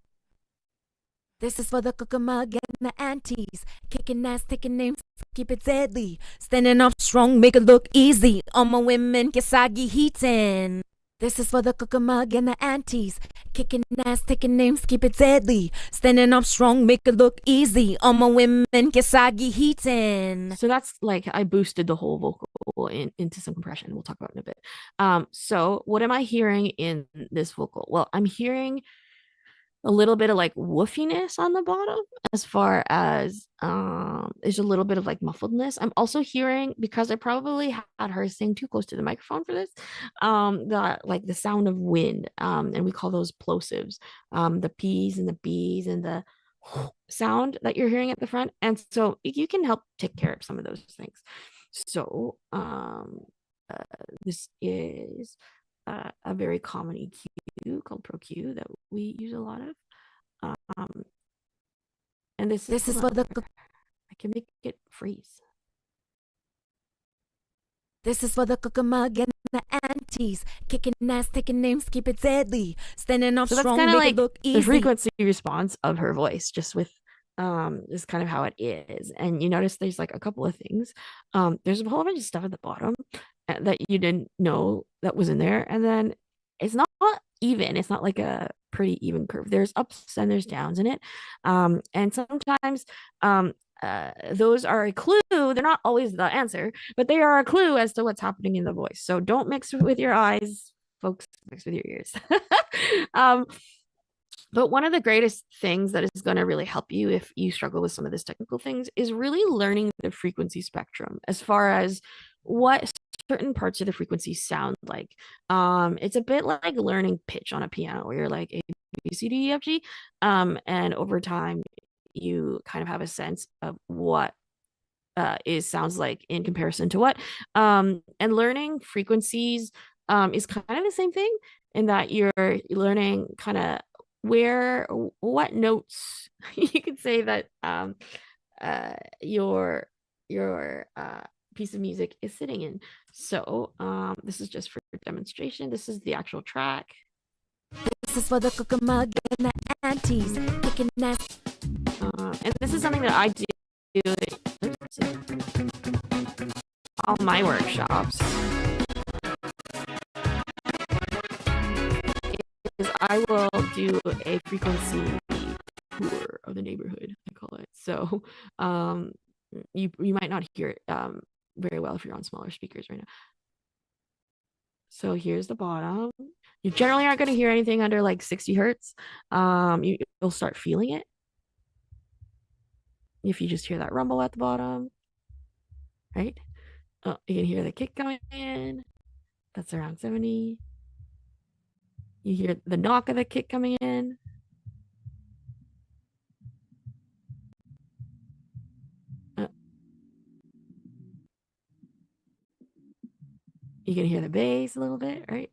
This is for the Cucamonga and the aunties. Kicking ass, taking names, keep it deadly. Standing up strong, make it look easy. All my women, Kesagi heatin'. This is for the Cucamonga and the aunties. Kicking ass, taking names, keep it deadly. Standing up strong, make it look easy. All my women, Kesagi heatin'. So that's like I boosted the whole vocal into some compression. We'll talk about it in a bit. So what am I hearing in this vocal? Well, I'm hearing a little bit of like woofiness on the bottom, as far as there's a little bit of like muffledness. I'm also hearing, because I probably had her sing too close to the microphone for this, the sound of wind, and we call those plosives, the p's and the b's and the sound that you're hearing at the front. And so you can help take care of some of those things. So this is a very common EQ called Pro Q that we use a lot of. And this is for the I can make it freeze. This is for the Cucamonga and the aunties. Kicking ass, taking names, keep it deadly. Standing up So that's strong, kind of make like it look easy. the frequency response of her voice, just with is kind of how it is. And you notice there's like a couple of things. There's a whole bunch of stuff at the bottom that you didn't know that was in there. And then it's not even, it's not like a pretty even curve. There's ups and there's downs in it. And sometimes those are a clue. They're not always the answer, but they are a clue as to what's happening in the voice. So don't mix with your eyes, folks, mix with your ears. But one of the greatest things that is going to really help you if you struggle with some of these technical things is really learning the frequency spectrum, as far as what certain parts of the frequency sound like. It's a bit like learning pitch on a piano, where you're like A, B, C, D, E, F, G. And over time, you kind of have a sense of what sounds like in comparison to what. And learning frequencies is kind of the same thing, in that you're learning kind of what notes you could say that your piece of music is sitting in. So this is just for demonstration. This is the actual track. This is for the Cucamonga and the aunties. Kicking ass. And this is something that I do all my workshops. Is I will do a frequency tour of the neighborhood, I call it. So you might not hear it very well if you're on smaller speakers right now. So here's the bottom. You generally aren't going to hear anything under like 60 hertz. You'll start feeling it if you just hear that rumble at the bottom, right? Oh, you can hear the kick coming in. That's around 70. You hear the knock of the kick coming in. You can hear the bass a little bit, right?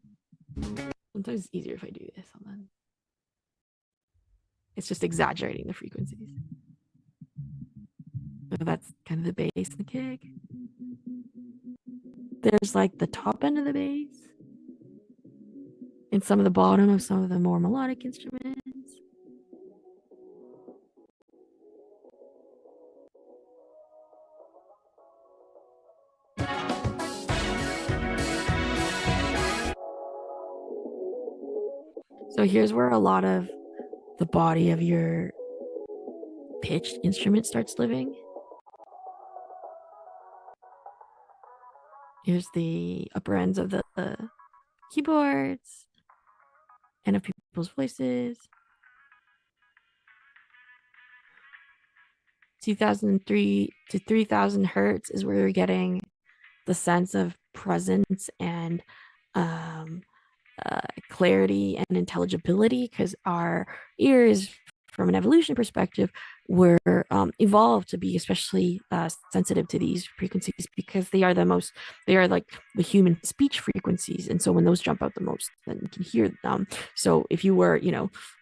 Sometimes it's easier if I do this. Hold on. It's just exaggerating the frequencies. So that's kind of the bass and the kick. There's like the top end of the bass and some of the bottom of some of the more melodic instruments. So here's where a lot of the body of your pitched instrument starts living. Here's the upper ends of the keyboards and of people's voices. 2003 to 3000 hertz is where you're getting the sense of presence and clarity and intelligibility, because our ears, from an evolution perspective, were evolved to be especially sensitive to these frequencies, because they are like the human speech frequencies. And so when those jump out the most, then you can hear them. So if you were,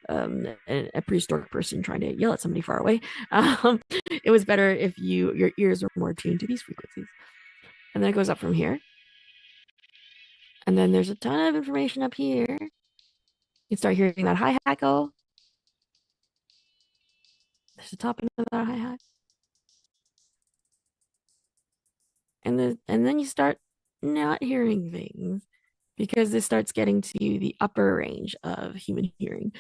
a prehistoric person trying to yell at somebody far away, it was better if your ears were more tuned to these frequencies. And then it goes up from here. And then there's a ton of information up here. You start hearing that hi-hat go. There's the top end of that hi-hat. And then you start not hearing things because this starts getting to the upper range of human hearing.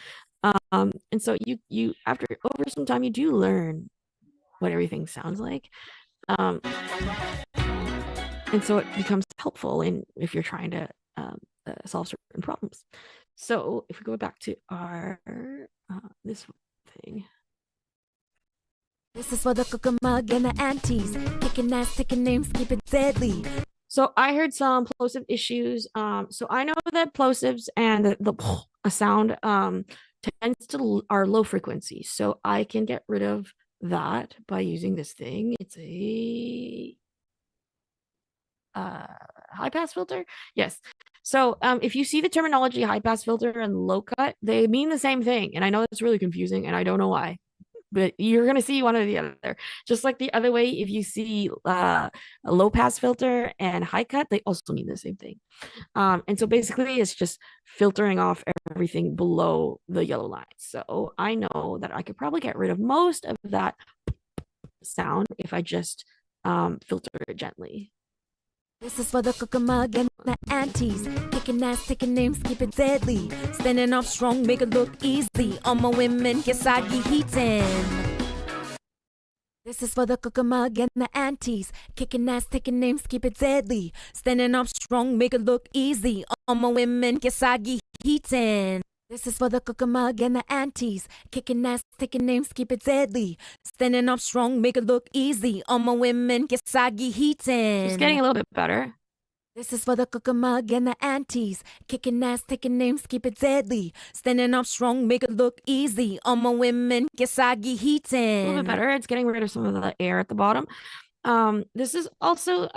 And so you after over some time you do learn what everything sounds like. And so it becomes helpful in if you're trying to solve certain problems. So if we go back to our this thing. This is for the cooker mug and the aunties. Kicking ass, taking names, keep it deadly. So I heard some plosive issues. So I know that plosives and the a sound tends to are low frequency. So I can get rid of that by using this thing. It's a high pass filter. Yes. So if you see the terminology high pass filter and low cut, they mean the same thing. And I know it's really confusing and I don't know why. But you're gonna see one or the other. Just like the other way, if you see a low pass filter and high cut, they also mean the same thing. And so basically, it's just filtering off everything below the yellow line. So I know that I could probably get rid of most of that sound if I just filter it gently. This is for the cooker mug and the aunties. Kicking ass, taking names, keep it deadly. Standing up strong, make it look easy. All my women, Kesagi heatin'. This is for the cooker mug and the aunties. Kicking ass, taking names, keep it deadly. Standing up strong, make it look easy. All my women, Kesagi heatin'. This is for the cooker mug and the aunties. Kicking ass, taking names, keep it deadly. Standing up strong, make it look easy. All my women, Kesagi heatin'. Just getting a little bit better. This is for the cooker mug and the aunties. Kicking ass, taking names, keep it deadly. Standing up strong, make it look easy. All my women, Kesagi heatin'. A little bit better. It's getting rid of some of the air at the bottom. This is also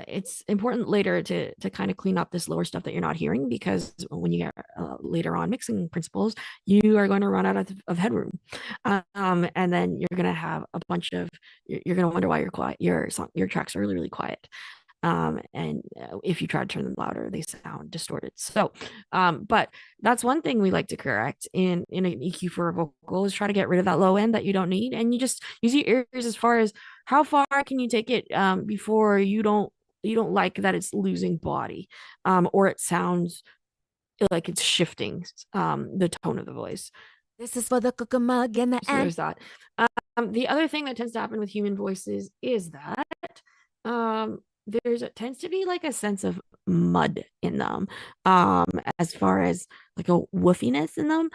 it's important later to kind of clean up this lower stuff that you're not hearing, because when you get later on mixing principles, you are going to run out of headroom, and then you're going to have a bunch of you're going to wonder why you're quiet. Your tracks are really, really quiet. And if you try to turn them louder, they sound distorted. So, but that's one thing we like to correct in an EQ for a vocal, is try to get rid of that low end that you don't need, and you just use your ears as far as how far can you take it before you don't like that it's losing body, or it sounds like it's shifting the tone of the voice. This is for the cooker mug and the So there's that. The other thing that tends to happen with human voices is that tends to be like a sense of mud in them, as far as like a woofiness in them.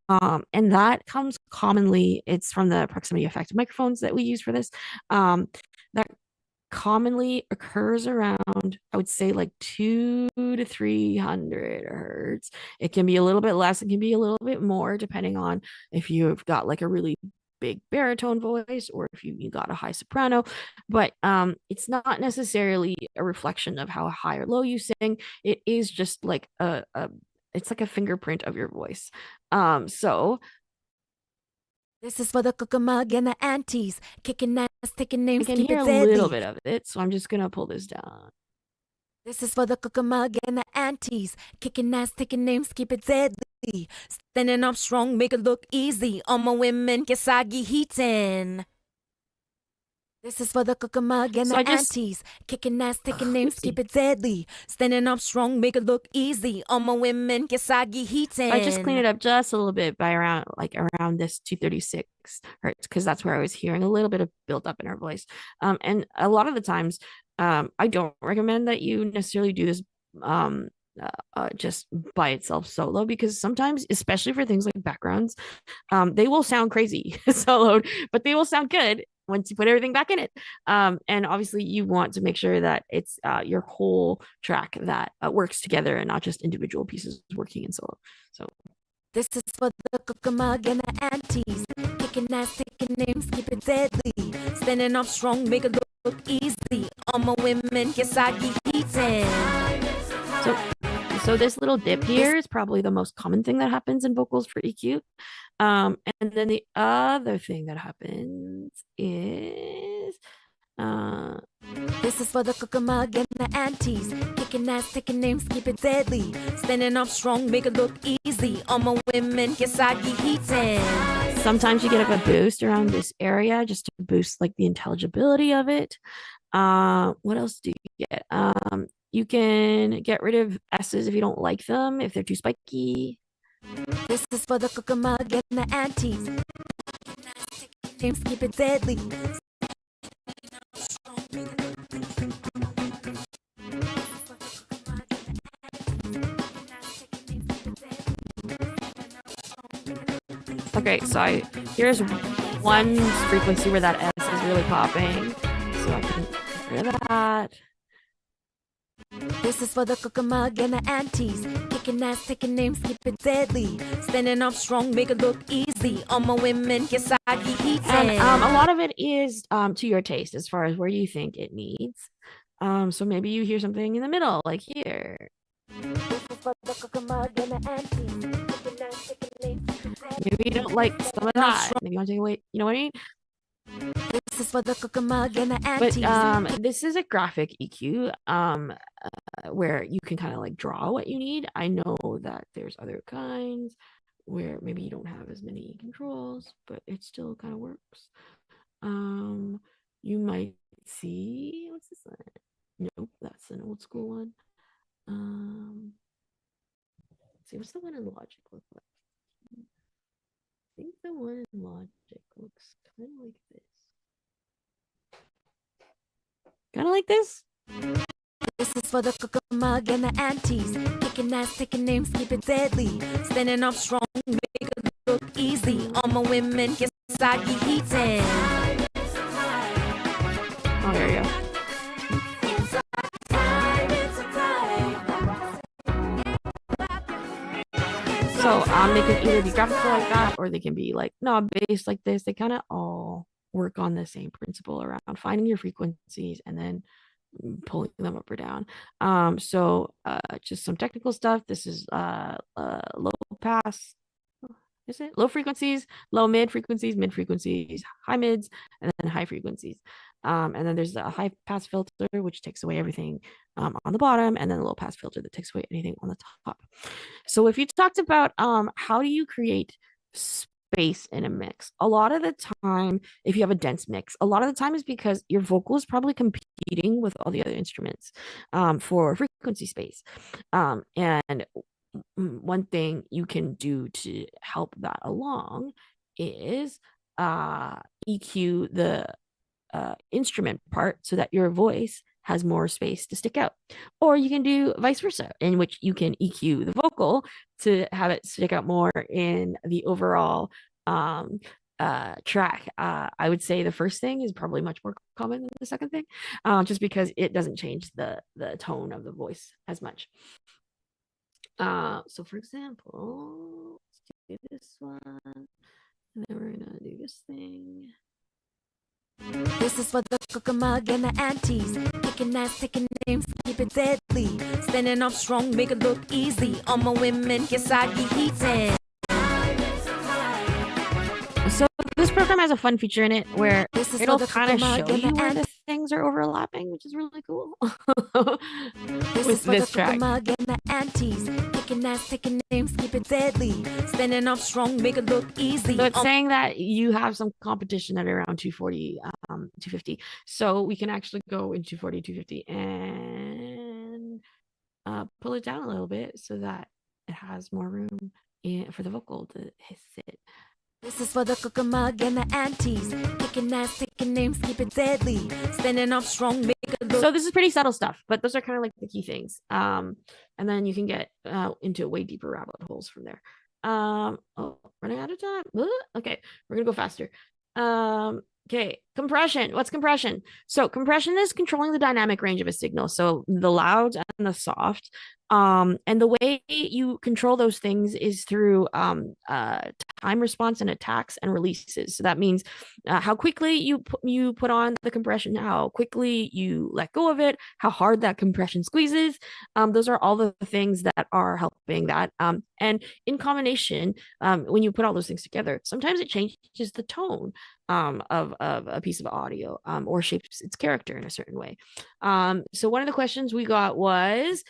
And that comes commonly, it's from the proximity effect of microphones that we use for this. That commonly occurs around, I would say, like 200 to 300 hertz. It can be a little bit less, it can be a little bit more, depending on if you've got like a really big baritone voice or if you got a high soprano. But it's not necessarily a reflection of how high or low you sing. It is just like it's like a fingerprint of your voice. So this is for the cooker mug and the aunties. Kicking ass, taking names, I can keep hear it a deadly. little bit of it, so I'm just gonna pull this down. This is for the cooker mug and the aunties. Kicking ass, taking names, keep it deadly. Standing up strong, make it look easy. All my women, Kesagi heatin'. This is for the cooker mug and So the aunties. Kicking ass, taking names, keep it deadly. Standing up strong, make it look easy. All my women, Kesagi heatin'. So I just cleaned it up just a little bit by around this 236 hertz, because that's where I was hearing a little bit of built up in her voice. And a lot of the times, I don't recommend that you necessarily do this just by itself solo, because sometimes, especially for things like backgrounds, they will sound crazy soloed, but they will sound good once you put everything back in it. And obviously you want to make sure that it's your whole track that works together and not just individual pieces working in solo. So this is for the cooker mug and the aunties. Kicking ass, taking names, keep it deadly. Standing up strong, make it look easy. All my women, Kesagi heatin'. So this little dip here is probably the most common thing that happens in vocals for EQ. And then the other thing that happens is this is for the cooker mug and the aunties. Kicking ass, taking names, keep it deadly. Standing up strong, make it look easy. All my women, Kisagi heating. Sometimes you get like a boost around this area just to boost like the intelligibility of it. What else do you get? You can get rid of S's if you don't like them, if they're too spiky. This is for the cucumug and the aunties. Names, keep it deadly. Okay, so here's one frequency where that S is really popping. So I can get rid of that. This is for the cucumug and the aunties. Kicking ass, taking names, keep it deadly. Standing up strong, make it look easy. All my women, Kisagi heating. And a lot of it is to your taste as far as where you think it needs. So maybe you hear something in the middle, like here. Maybe you don't like some of that. Maybe you want to take away, you know what I mean? This is for the cucumug and the aunties. But this is a graphic EQ where you can kind of like draw what you need. I know that there's other kinds where maybe you don't have as many controls, but it still kind of works. You might see, what's this one? Nope, that's an old school one. Let's see, what's the one in Logic look like? I think the one in Logic looks kind of like this. Kind of like this. This is for the cucumug and the aunties. Kicking ass, taking names, keep it deadly. Standing up strong, make it look easy. All my women, Kisagi heating. Oh, there you go. So they can either be graphical like that, or they can be like based like this. They kind of all work on the same principle around finding your frequencies and then pulling them up or down. So just some technical stuff. This is low pass. Is it low frequencies, low mid frequencies, high mids, and then high frequencies. And then there's a high pass filter, which takes away everything on the bottom, and then a low pass filter that takes away anything on the top. So if you talked about how do you create space in a mix, a lot of the time, if you have a dense mix, a lot of the time is because your vocal is probably competing with all the other instruments for frequency space. And one thing you can do to help that along is EQ the instrument part so that your voice has more space to stick out. Or you can do vice versa, in which you can EQ the vocal to have it stick out more in the overall track. I would say the first thing is probably much more common than the second thing, just because it doesn't change the tone of the voice as much. So for example, let's do this one, and then we're gonna do this thing. This is for the cucumug and the aunties. Kicking ass, taking names, keep it deadly. Standing up strong, make it look easy. All my women, Kisagi heating. So this program has a fun feature in it where it'll kind of show you where the things are overlapping, which is really cool. This is for the cucumug and the aunties. Kicking ass, taking names, keep it deadly. Standing up strong, make it look easy. So it's saying that you have some competition at around 240, 250. So we can actually go in 240, 250 and pull it down a little bit so that it has more room for the vocal to sit. This is for the cucumug and the aunties. Kicking ass, taking names, keep it deadly. Standing up strong, make it look. So this is pretty subtle stuff, but those are kind of like the key things. And then you can get into way deeper rabbit holes from there. Oh, running out of time. Okay, we're gonna go faster. Okay, compression. What's compression? So compression is controlling the dynamic range of a signal. So the loud and the soft. And the way you control those things is through time response and attacks and releases. So that means how quickly you put on the compression, how quickly you let go of it, how hard that compression squeezes. Those are all the things that are helping that. And in combination, when you put all those things together, sometimes it changes the tone of a piece of audio, or shapes its character in a certain way. So one of the questions we got was,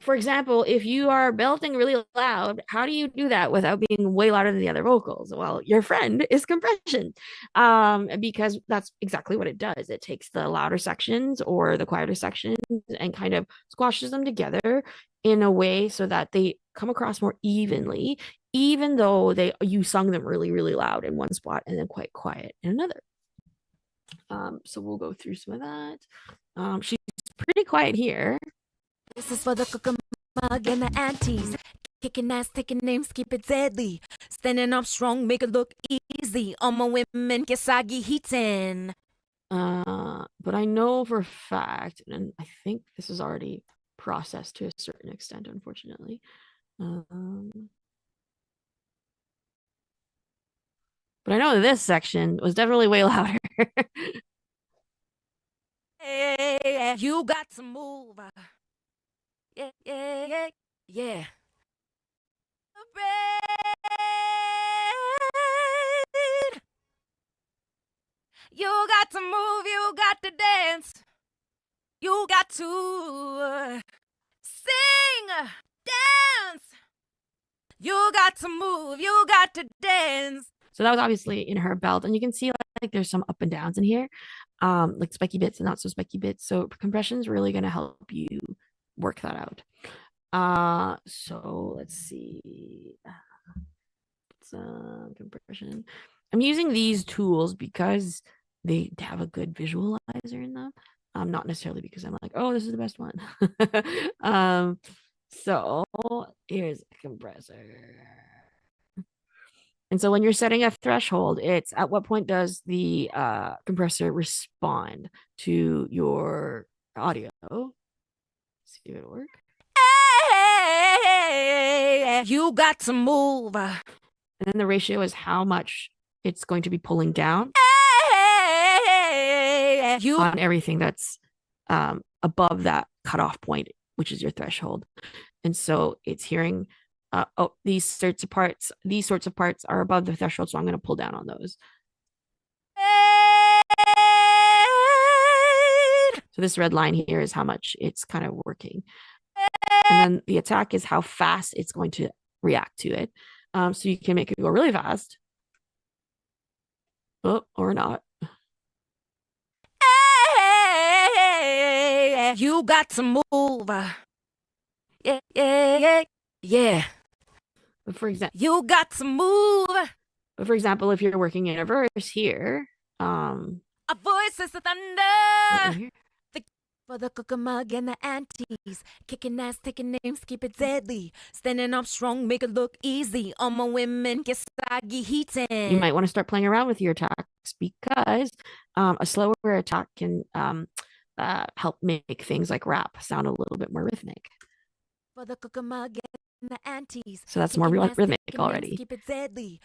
for example, if you are belting really loud, how do you do that without being way louder than the other vocals? Well, your friend is compression, because that's exactly what it does. It takes the louder sections or the quieter sections and kind of squashes them together in a way so that they come across more evenly, even though you sung them really, really loud in one spot and then quite quiet in another. So we'll go through some of that. She's pretty quiet here. This is for the Cucamonga and the aunties. Kicking ass, taking names, keep it deadly. Standing up strong, make it look easy. All my women, Kesagi Heatin. But I know for a fact, and I think this is already processed to a certain extent, unfortunately. But I know this section was definitely way louder. Hey, you got to move. Yeah, yeah, yeah, yeah. You got to move, you got to dance. You got to sing, dance. You got to move, you got to dance. So that was obviously in her belt, and you can see like there's some up and downs in here, like spiky bits and not so spiky bits. So compression is really going to help you work that out. So let's see. Some compression. I'm using these tools because they have a good visualizer in them. Not necessarily because I'm like, oh, this is the best one. So here's a compressor. And so when you're setting a threshold, it's at what point does the compressor respond to your audio? Let's see if it'll work. Hey, you got to move. And then the ratio is how much it's going to be pulling down on everything that's above that cutoff point, which is your threshold. And so it's hearing, oh, these sorts of parts are above the threshold, so I'm going to pull down on those. So this red line here is how much it's kind of working. And then the attack is how fast it's going to react to it. So you can make it go really fast. Oh, or not. You got to move. Yeah, yeah, yeah, yeah. But for example, you got to move. But for example, if you're working in a verse here, a voice is the thunder. Here. For the Cucamonga and the aunties, kicking ass, taking names, keep it deadly. Standing up strong, make it look easy. All my women, Kesagi Heatin. You might want to start playing around with your attacks because a slower attack can help make things like rap sound a little bit more rhythmic. For the Cucamonga and the aunties, so that's more rhythmic already. Keep it deadly.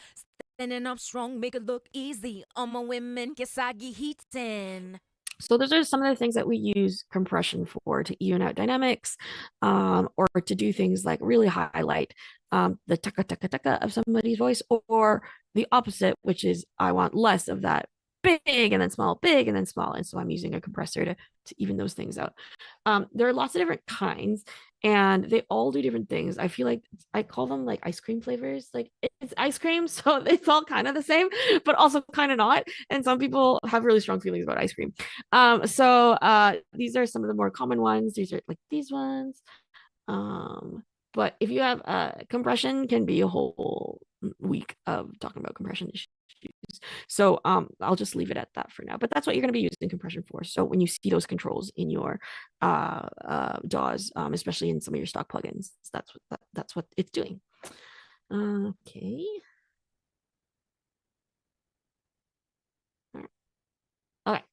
Standing up strong, make it look easy. All my women, Kesagi Heatin. So those are some of the things that we use compression for, to even out dynamics, or to do things like really highlight the taka taka taka of somebody's voice, or the opposite, which is I want less of that big and then small, big and then small. And so I'm using a compressor to even those things out. There are lots of different kinds and they all do different things. I feel like I call them like ice cream flavors. Like it's ice cream, so it's all kind of the same, but also kind of not. And some people have really strong feelings about ice cream. So these are some of the more common ones. These are like these ones. But if you have compression can be a whole week of talking about compression issues. So I'll just leave it at that for now. But that's what you're going to be using compression for. So when you see those controls in your DAWs, especially in some of your stock plugins, that's what it's doing. Okay. Okay.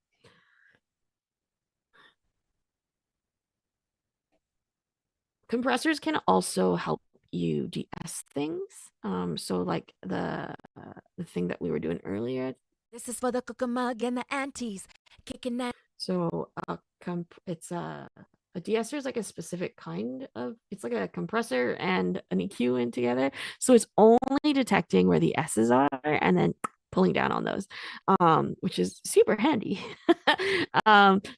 Compressors can also help you de-ess things. So like the thing that we were doing earlier. This is for the Cucamonga and the aunties, kicking that. So it's a de-esser is like a specific kind of, it's like a compressor and an EQ in together. So it's only detecting where the S's are and then pulling down on those, which is super handy.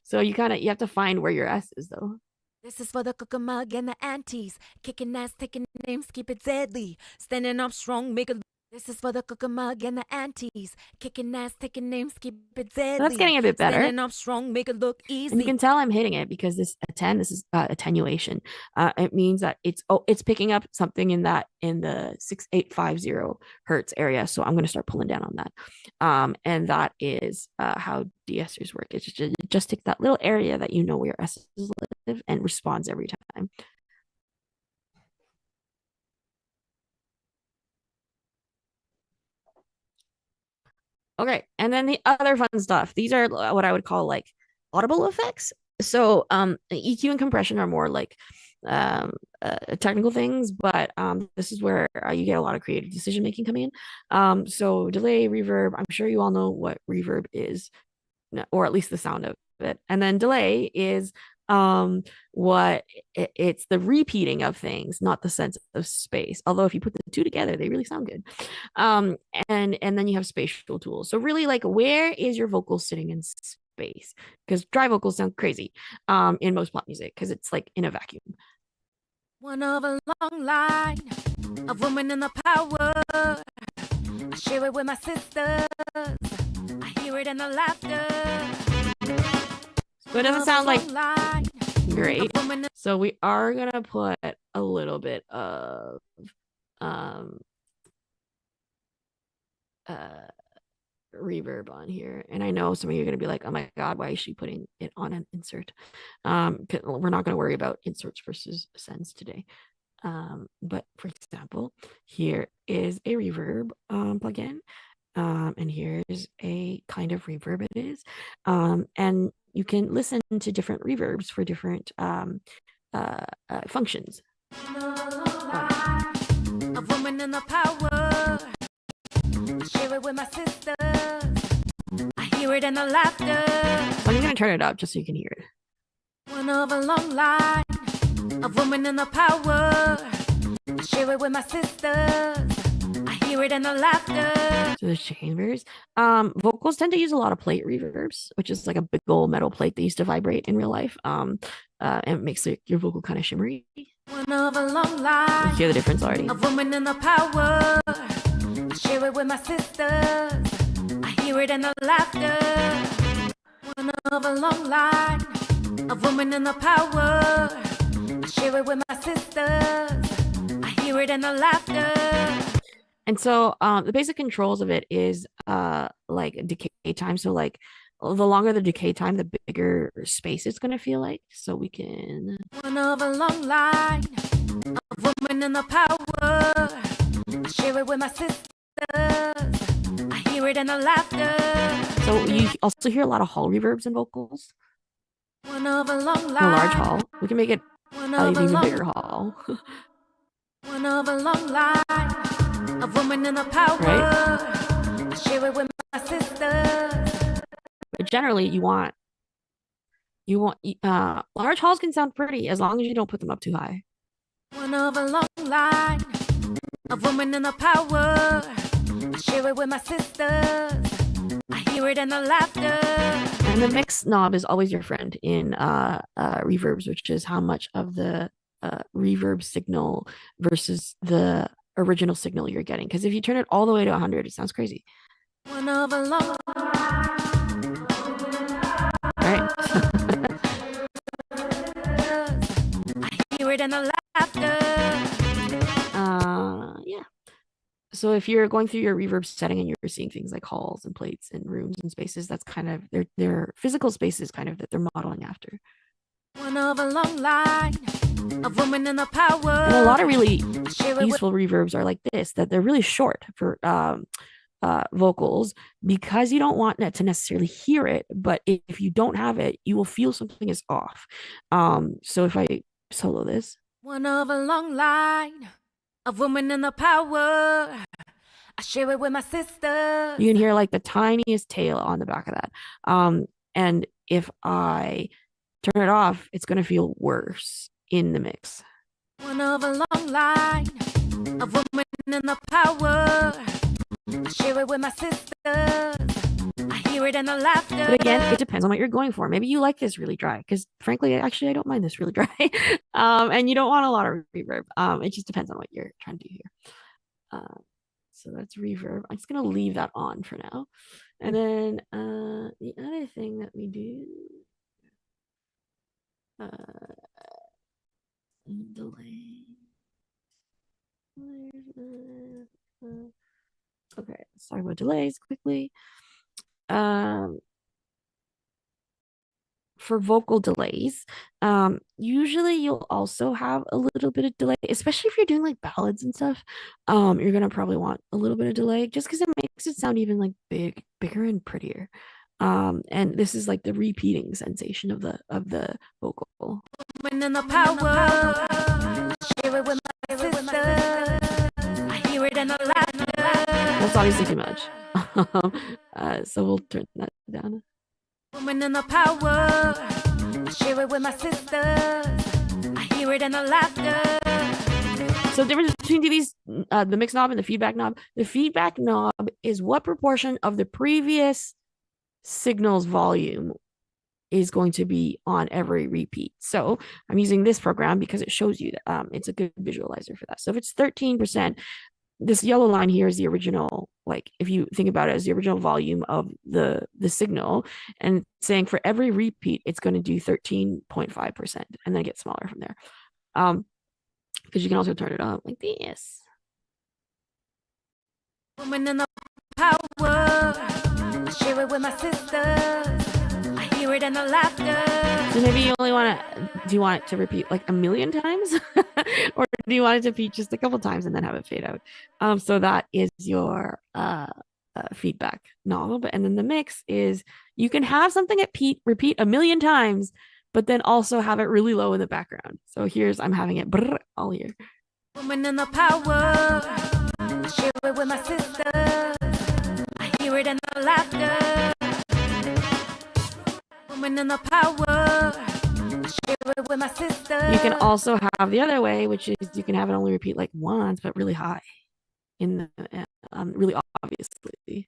So you have to find where your S is though. This is for the cucumug and the aunties. Kicking ass, taking names, keep it deadly. Standing up strong, make a. This is for the cucumug and the aunties. Kicking ass, taking names, keep it deadly. So that's getting a bit better. Standing up strong, make it look easy. And you can tell I'm hitting it because this is attenuation. It means that it's picking up something in the 6850 hertz area. So I'm going to start pulling down on that. And that is how de-essers work. It just takes that little area that you know where your S's live and responds every time. Okay, and then the other fun stuff. These are what I would call like audible effects. So EQ and compression are more like technical things, but this is where you get a lot of creative decision making coming in. So delay, reverb. I'm sure you all know what reverb is, or at least the sound of it. And then delay is it's the repeating of things, not the sense of space, although if you put the two together they really sound good. And then you have spatial tools. So really, like, where is your vocal sitting in space? Because dry vocals sound crazy in most pop music because it's like in a vacuum. One of a long line of women in the power. I share it with my sisters. I hear it in the laughter. So it doesn't sound like great. So we are gonna put a little bit of reverb on here. And I know some of you are gonna be like, oh my god, why is she putting it on an insert? We're not gonna worry about inserts versus sends today. But for example, here is a reverb plugin. And here's a kind of reverb it is. And you can listen to different reverbs for different functions. A woman in the power. I share it with my sisters. I hear it in the laughter. I'm gonna turn it up just so you can hear it. One of a long line of women in the power. I share it with my sisters. I hear it in the laughter. So there's chambers. Vocals tend to use a lot of plate reverbs, which is like a big old metal plate that used to vibrate in real life. And it makes your vocal kind of shimmery. One of a long line. You hear the difference already. A woman in the power. I share it with my sisters. I hear it in the laughter. One of a long line. A woman in the power. I share it with my sisters. I hear it in the laughter. And so the basic controls of it is like decay time. So like the longer the decay time, the bigger space it's going to feel like. So we can... One of a long line, a woman in the power. I share it with my sisters. I hear it in the laughter. So you also hear a lot of hall reverbs in vocals. One of a long line. A large hall. We can make it an even bigger hall. One of a long line. A woman in the power. Right? I share it with my sisters. But generally, you want large halls can sound pretty as long as you don't put them up too high. One of a long line. A woman in the power. I share it with my sisters. I hear it in the laughter. And the mix knob is always your friend in reverbs, which is how much of the reverb signal versus the original signal you're getting. Because if you turn it all the way to 100, it sounds crazy. One of a long. Right. I hear it in the laughter. Yeah. So if you're going through your reverb setting and you're seeing things like halls and plates and rooms and spaces, that's kind of their physical spaces kind of that they're modeling after. One of a long line. A woman in the power. And a lot of really useful reverbs are like this, that they're really short for vocals because you don't want to necessarily hear it, but if you don't have it, you will feel something is off. So if I solo this. One of a long line. A woman in the power. I share it with my sisters. You can hear like the tiniest tail on the back of that. And if I turn it off, it's going to feel worse in the mix. One of a long line. A woman in the power. Share it with my sisters. I hear it in the laughter. But again, it depends on what you're going for. Maybe you like this really dry, because frankly, actually, I don't mind this really dry. And you don't want a lot of reverb. It just depends on what you're trying to do here. So that's reverb. I'm just gonna leave that on for now. And then the other thing that we do, delay. Okay, let's talk about delays quickly. For vocal delays, usually you'll also have a little bit of delay, especially if you're doing like ballads and stuff. You're gonna probably want a little bit of delay just because it makes it sound even like bigger and prettier. And this is like the repeating sensation of the vocal. When in the power, share it with my sisters. I hear it in the laughter. That's obviously too much. So we'll turn that down. Woman in the power, share it with my sisters. I hear it in the laughter. So the difference between these, the mix knob and the feedback knob. The feedback knob is what proportion of the previous signal's volume is going to be on every repeat. So I'm using this program because it shows you that it's a good visualizer for that. So if it's 13%, this yellow line here is the original, like if you think about it as the original volume of the signal, and saying for every repeat it's going to do 13.5%, and then get smaller from there. Because you can also turn it up like this. Woman in the power, share it with my sisters. I hear it in the laughter. So maybe you only want to, do you want it to repeat like a million times? Or do you want it to repeat just a couple times and then have it fade out? So that is your feedback knob. And then the mix is, you can have something repeat a million times, but then also have it really low in the background. So I'm having it all here. Woman in the power, share it with my sisters. I hear it in the laughter. Woman in the power, share it with my sisters. You can also have the other way, which is you can have it only repeat like once, but really high, in the really obviously.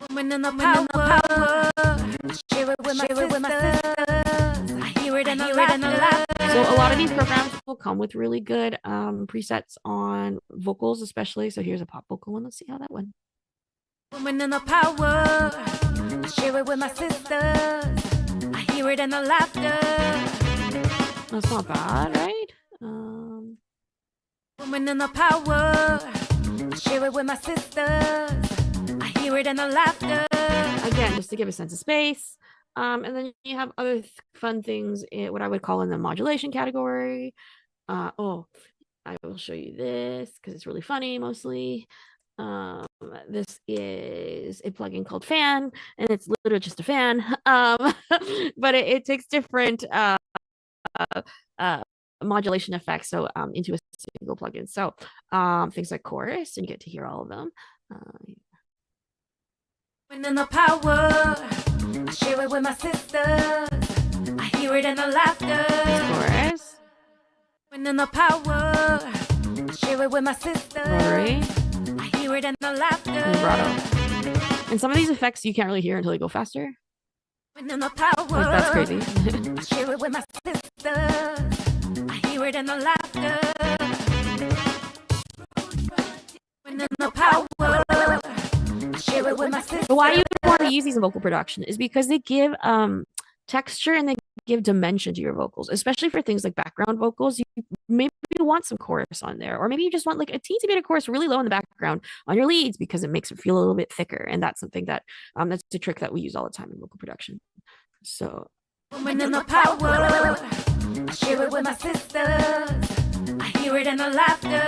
Woman in the power, share it with my sisters. I hear it in the laughter. So a lot of these programs will come with really good presets on vocals, especially. So here's a pop vocal one. Let's see how that went. Woman in the power, share it with my sisters. I hear it in the laughter. That's not bad, right? Woman in the power, share it with my sisters. I hear it in the laughter. Again, just to give a sense of space. And then you have other fun things in what I would call in the modulation category. I will show you this because it's really funny mostly. This is a plugin called Fan, and it's literally just a fan. But it takes different modulation effects into a single plugin. So things like chorus, and you get to hear all of them. When in the power, share it with my sisters. I hear it in the laughter. Chorus. When in the power, share it with my sisters. Rotary. I hear it in the laughter. And vibrato. And some of these effects you can't really hear until they go faster. When in the power, like, that's crazy. Share it with my sisters. I hear it in the laughter. When in the power, share it with my sisters. But why you want to use these in vocal production is because they give texture and they give dimension to your vocals, especially for things like background vocals. You maybe want some chorus on there, or maybe you just want like a teensy bit of chorus really low in the background on your leads because it makes it feel a little bit thicker. And that's something that that's a trick that we use all the time in vocal production. So when in the power, share it with my sisters. I hear it in the laughter.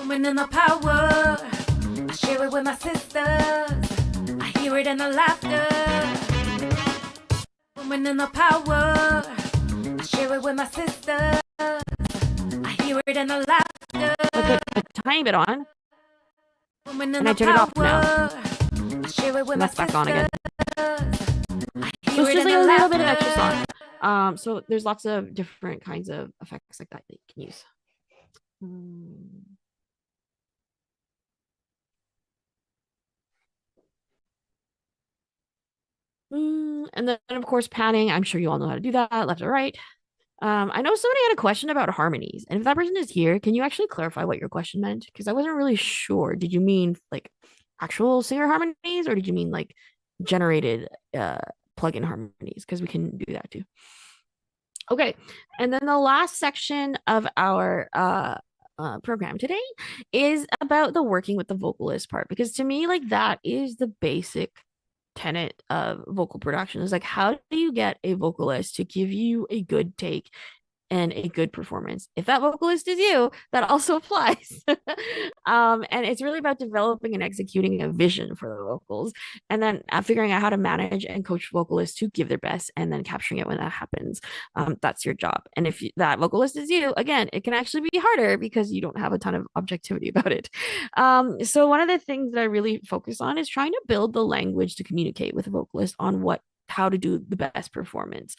When in the power, share it with my sisters. I hear it in the laughter. When in the power, share it with my sisters. I hear it in the laughter. I put a tiny bit on, And I turn it off now. Share it with And that's back on again. So So it's just like a little bit of extra sauce. So there's lots of different kinds of effects like that you can use. And then, of course, panning. I'm sure you all know how to do that, left or right. I know somebody had a question about harmonies, and if that person is here, can you actually clarify what your question meant? Because I wasn't really sure. Did you mean like actual singer harmonies, or did you mean like generated plugin harmonies? Because we can do that too. Okay, and then the last section of our program today is about the working with the vocalist part, because to me, like, that is the basic tenet of vocal production. Is like, how do you get a vocalist to give you a good take and a good performance? If that vocalist is you, that also applies. And it's really about developing and executing a vision for the vocals, and then figuring out how to manage and coach vocalists to give their best, and then capturing it when that happens. That's your job. And if that vocalist is you, again, it can actually be harder because you don't have a ton of objectivity about it. So one of the things that I really focus on is trying to build the language to communicate with a vocalist on how to do the best performance.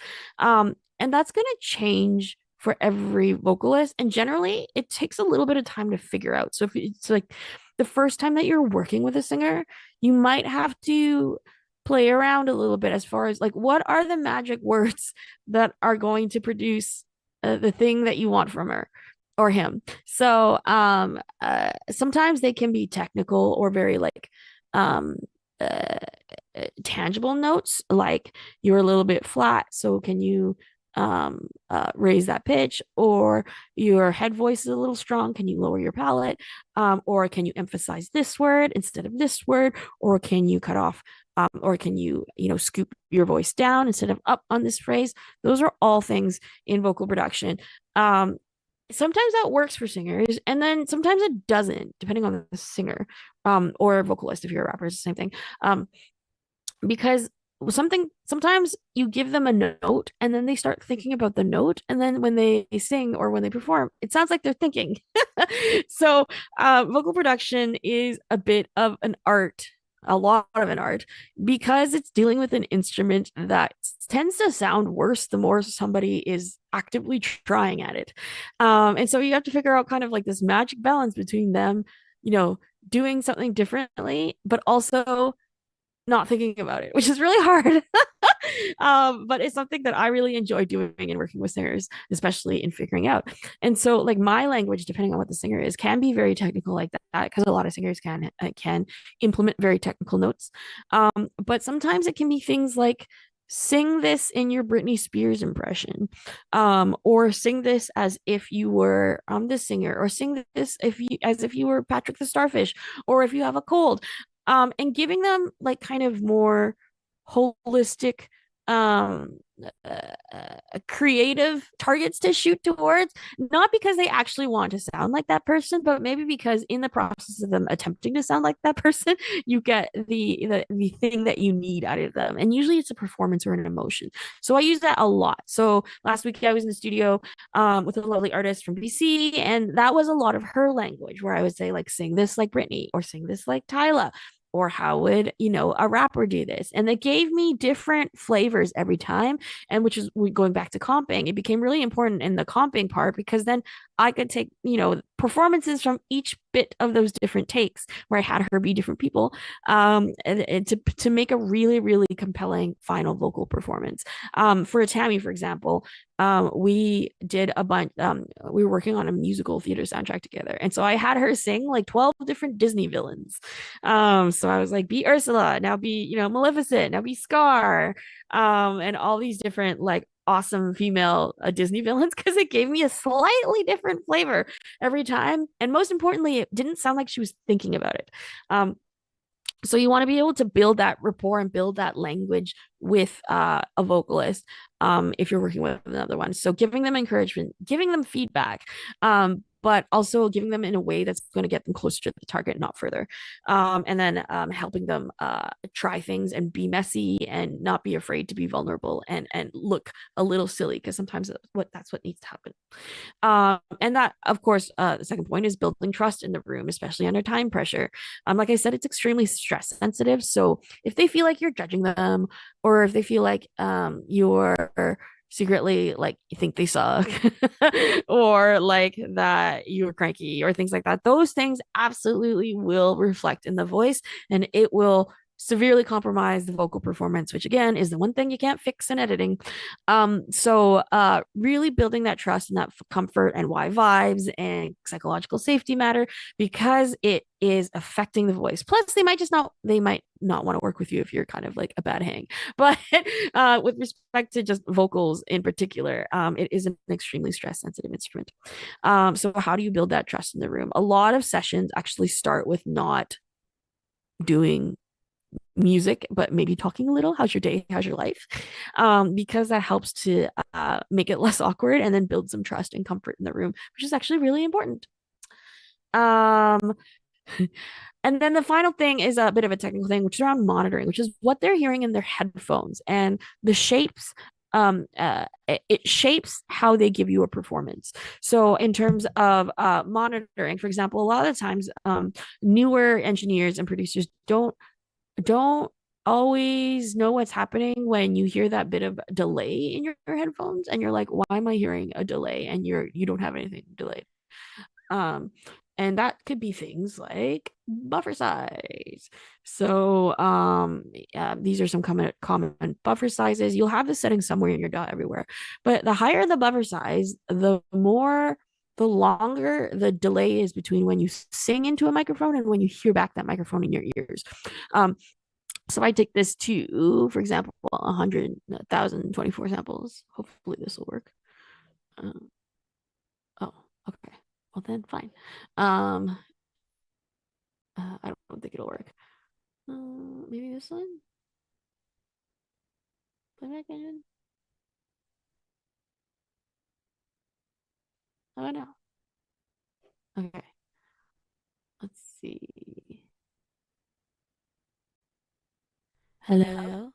And that's going to change for every vocalist. And generally, it takes a little bit of time to figure out. So if it's like the first time that you're working with a singer, you might have to play around a little bit as far as like, what are the magic words that are going to produce the thing that you want from her or him. So sometimes they can be technical or very like um uh, tangible notes, like you're a little bit flat, so can you raise that pitch, or your head voice is a little strong, can you lower your palate, or can you emphasize this word instead of this word, or can you cut off or can you scoop your voice down instead of up on this phrase. Those are all things in vocal production. Sometimes that works for singers, and then sometimes it doesn't, depending on the singer or vocalist. If you're a rapper, it's the same thing. Because sometimes you give them a note and then they start thinking about the note, and then when they sing or when they perform, it sounds like they're thinking. So vocal production is a bit of an art, a lot of an art, because it's dealing with an instrument that tends to sound worse the more somebody is actively trying at it. And so you have to figure out kind of like this magic balance between them doing something differently but also not thinking about it, which is really hard. But it's something that I really enjoy doing and working with singers, especially in figuring out. And so, like, my language, depending on what the singer is, can be very technical like that, because a lot of singers can implement very technical notes. But sometimes it can be things like sing this in your Britney Spears impression, or sing this as if you were the singer, or sing this as if you were Patrick the Starfish, or if you have a cold, and giving them like kind of more holistic um creative targets to shoot towards, not because they actually want to sound like that person, but maybe because in the process of them attempting to sound like that person, you get the thing that you need out of them, and usually it's a performance or an emotion. So I use that a lot. So last week I was in the studio with a lovely artist from BC, and that was a lot of her language, where I would say like, sing this like Britney, or sing this like Tyla, or how would a rapper do this. And they gave me different flavors every time, and which is going back to comping, it became really important in the comping part, because then I could take performances from each bit of those different takes, where I had her be different people, and to make a really, really compelling final vocal performance. For a Tammy, for example, we did a bunch, we were working on a musical theater soundtrack together, and so I had her sing like 12 different Disney villains. So I was like, be Ursula, now be Maleficent, now be Scar, and all these different like awesome female Disney villains, because it gave me a slightly different flavor every time, and most importantly, it didn't sound like she was thinking about it. So you want to be able to build that rapport and build that language with a vocalist, if you're working with another one. So giving them encouragement, giving them feedback, but also giving them in a way that's going to get them closer to the target, not further. And then helping them try things and be messy and not be afraid to be vulnerable and look a little silly, because sometimes that's what needs to happen. And that, of course, the second point is building trust in the room, especially under time pressure. Like I said, it's extremely stress sensitive. So if they feel like you're judging them, or if they feel like you're secretly like you think they suck, or like that you're cranky or things like that, those things absolutely will reflect in the voice, and it will severely compromise the vocal performance, which again is the one thing you can't fix in editing. Really building that trust and that comfort and why vibes and psychological safety matter, because it is affecting the voice. Plus, they might not want to work with you if you're kind of like a bad hang. But with respect to just vocals in particular, it is an extremely stress sensitive instrument. So how do you build that trust in the room? A lot of sessions actually start with not doing music, but maybe talking a little. How's your day? How's your life? Because that helps to make it less awkward and then build some trust and comfort in the room, which is actually really important. Um, and then the final thing is a bit of a technical thing, which is around monitoring, which is what they're hearing in their headphones and the shapes. It shapes how they give you a performance. So in terms of monitoring, for example, a lot of the times newer engineers and producers don't always know what's happening when you hear that bit of delay in your headphones and you're like, why am I hearing a delay? And you don't have anything delayed. um and that could be things like buffer size. So these are some common buffer sizes. You'll have the setting somewhere in your DAW everywhere, but the higher the buffer size, the longer the delay is between when you sing into a microphone and when you hear back that microphone in your ears. So I take this to, for example, 100,024 samples. Hopefully this will work. Oh, okay. Well then, fine. I don't think it'll work. Maybe this one. Playback engine. Oh no. Okay. Let's see. Hello. Hello?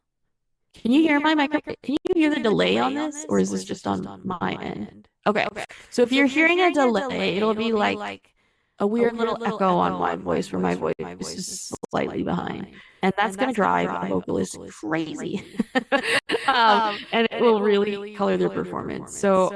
Can you hear my microphone? Can you hear the delay on this, or is this just on my end? Okay. So if you're hearing a delay, it'll be like a weird little echo on my voice where my voice is slightly behind. And that's going to drive a vocalist crazy. And it will really color their performance. So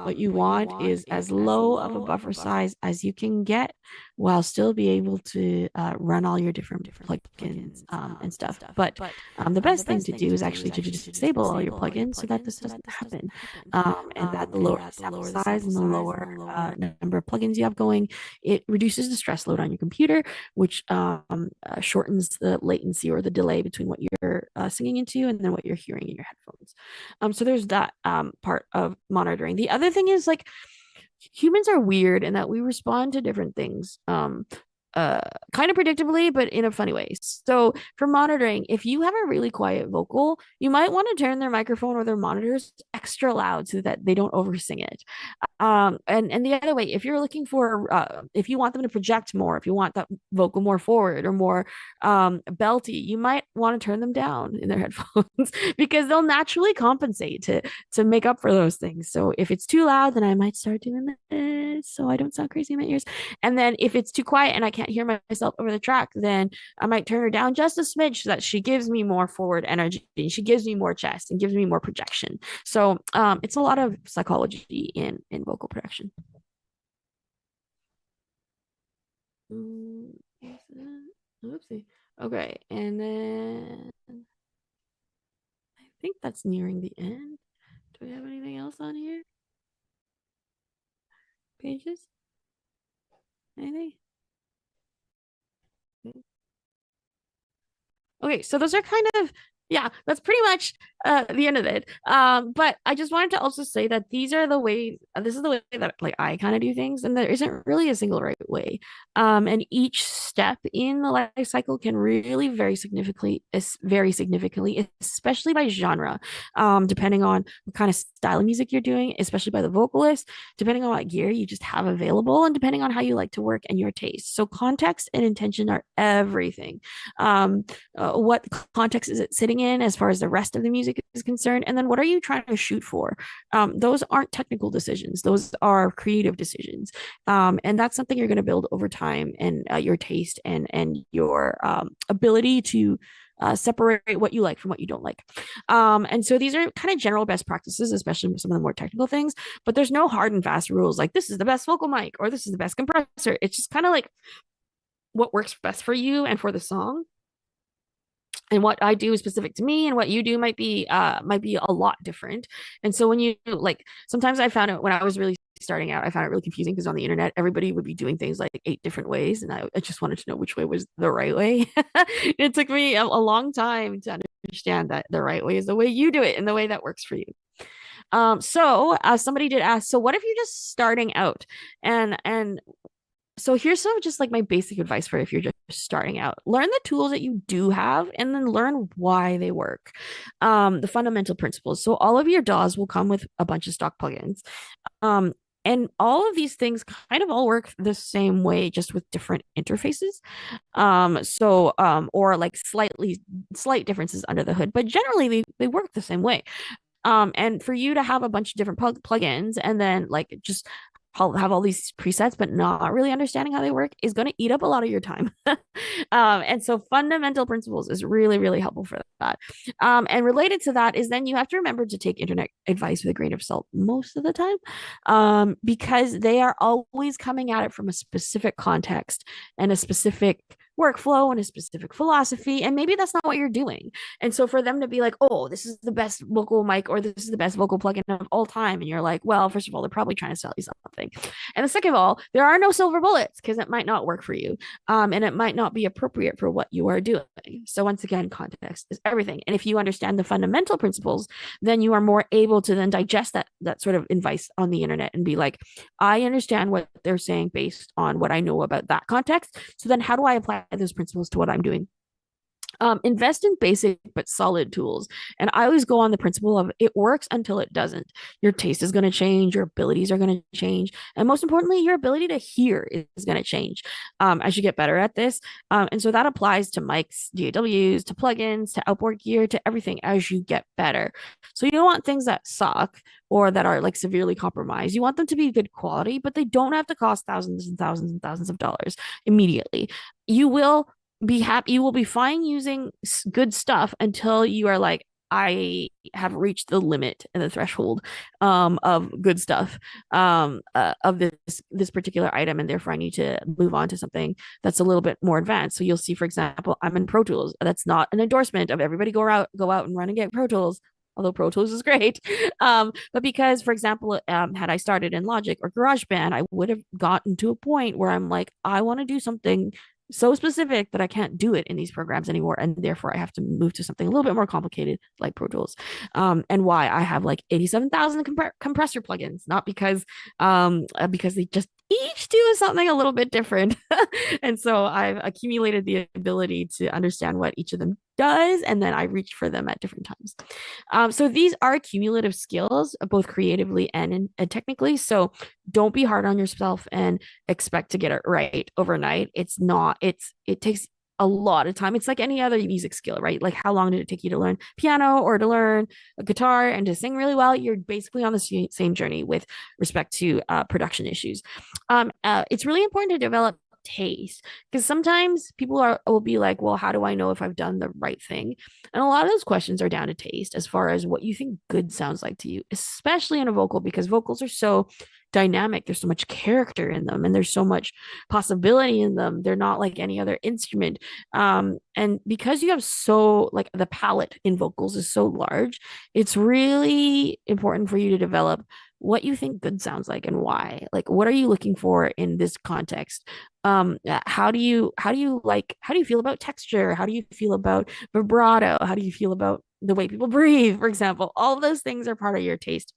what you want is as low of a buffer size as you can get while still be able to run all your different plugins and stuff. But the best thing to do is actually to just disable all your plugins so that this doesn't happen. And that the lower the sample size and the lower number of plugins you have going, it reduces the stress load on your computer, which shortens the latency or the delay between what you're singing into and then what you're hearing in your headphones. So there's that part of monitoring. The other thing is like humans are weird in that we respond to different things kind of predictably, but in a funny way. So for monitoring, if you have a really quiet vocal, you might want to turn their microphone or their monitors extra loud so that they don't oversing it. And the other way, if you're looking for, if you want them to project more, if you want that vocal more forward or more belty, you might want to turn them down in their headphones because they'll naturally compensate to make up for those things. So if it's too loud, then I might start doing this so I don't sound crazy in my ears. And then if it's too quiet and I can't hear myself over the track, then I might turn her down just a smidge so that she gives me more forward energy. She gives me more chest and gives me more projection. So it's a lot of psychology in vocal production. Oopsie. Okay, and then I think that's nearing the end. Do we have anything else on here? Pages? Anything? Okay, so those are kind of, yeah, that's pretty much the end of it. But I just wanted to also say that these are the ways, this is the way that like I kind of do things, and there isn't really a single right way. And each step in the life cycle can really very significantly, especially by genre, depending on what kind of style of music you're doing, especially by the vocalist, depending on what gear you just have available, and depending on how you like to work and your taste. So context and intention are everything. What context is it sitting in as far as the rest of the music is concerned, and then what are you trying to shoot for? Those aren't technical decisions, those are creative decisions, and that's something you're going to build over time, and your taste and your ability to separate what you like from what you don't like. And so these are kind of general best practices, especially some of the more technical things, but there's no hard and fast rules like this is the best vocal mic or this is the best compressor. It's just kind of like what works best for you and for the song. and what I do is specific to me, and what you do might be a lot different. And so when you like, sometimes I found it when I was really starting out, I found it really confusing because on the internet everybody would be doing things like 8 different ways, and I just wanted to know which way was the right way. It took me a long time to understand that the right way is the way you do it and the way that works for you. So somebody did ask, so what if you're just starting out? And so here's some just like my basic advice for if you're just starting out. Learn the tools that you do have and then learn why they work. The fundamental principles. So all of your DAWs will come with a bunch of stock plugins. Um, and all of these things kind of all work the same way, just with different interfaces. Or like slight differences under the hood, but generally they work the same way. And for you to have a bunch of different plugins and then like just have all these presets but not really understanding how they work is going to eat up a lot of your time. And so fundamental principles is really, really helpful for that. And related to that is then you have to remember to take internet advice with a grain of salt most of the time, because they are always coming at it from a specific context and a specific workflow and a specific philosophy, and maybe that's not what you're doing. And so for them to be like, oh, this is the best vocal mic or this is the best vocal plugin of all time, and you're like, well, first of all, they're probably trying to sell you something, and the second of all, there are no silver bullets because it might not work for you, and it might not be appropriate for what you are doing. So once again, context is everything, and if you understand the fundamental principles, then you are more able to then digest that sort of advice on the internet and be like, I understand what they're saying based on what I know about that context, so then how do I apply those principles to what I'm doing? Invest in basic but solid tools. And I always go on the principle of it works until it doesn't. Your taste is going to change, your abilities are going to change, and most importantly, your ability to hear is going to change as you get better at this. And so that applies to mics, DAWs, to plugins, to outboard gear, to everything as you get better. So you don't want things that suck or that are like severely compromised. You want them to be good quality, but they don't have to cost thousands and thousands and thousands of dollars immediately. You will be happy, you will be fine using good stuff until you are like, I have reached the limit and the threshold of good stuff of this particular item, and therefore I need to move on to something that's a little bit more advanced. So you'll see, for example, I'm in Pro Tools. That's not an endorsement of everybody go out and run and get Pro Tools, although Pro Tools is great. But because, for example, had I started in Logic or GarageBand, I would have gotten to a point where I'm like, I want to do something so specific that I can't do it in these programs anymore, and therefore I have to move to something a little bit more complicated like Pro Tools. And why I have like 87,000 compressor plugins, not because they just each do something a little bit different. And so I've accumulated the ability to understand what each of them does, and then I reach for them at different times. So these are cumulative skills, both creatively and technically. So don't be hard on yourself and expect to get it right overnight. It's not. It takes a lot of time. It's like any other music skill, right? Like how long did it take you to learn piano or to learn a guitar and to sing really well? You're basically on the same journey with respect to production issues. It's really important to develop taste, because sometimes will be like, well, how do I know if I've done the right thing? And a lot of those questions are down to taste, as far as what you think good sounds like to you, especially in a vocal, because vocals are so dynamic. There's so much character in them, and there's so much possibility in them. They're not like any other instrument. And because you have so like the palette in vocals is so large, it's really important for you to develop what you think good sounds like and why. Like, what are you looking for in this context? How do you feel about texture? How do you feel about vibrato? How do you feel about the way people breathe, for example? All of those things are part of your taste.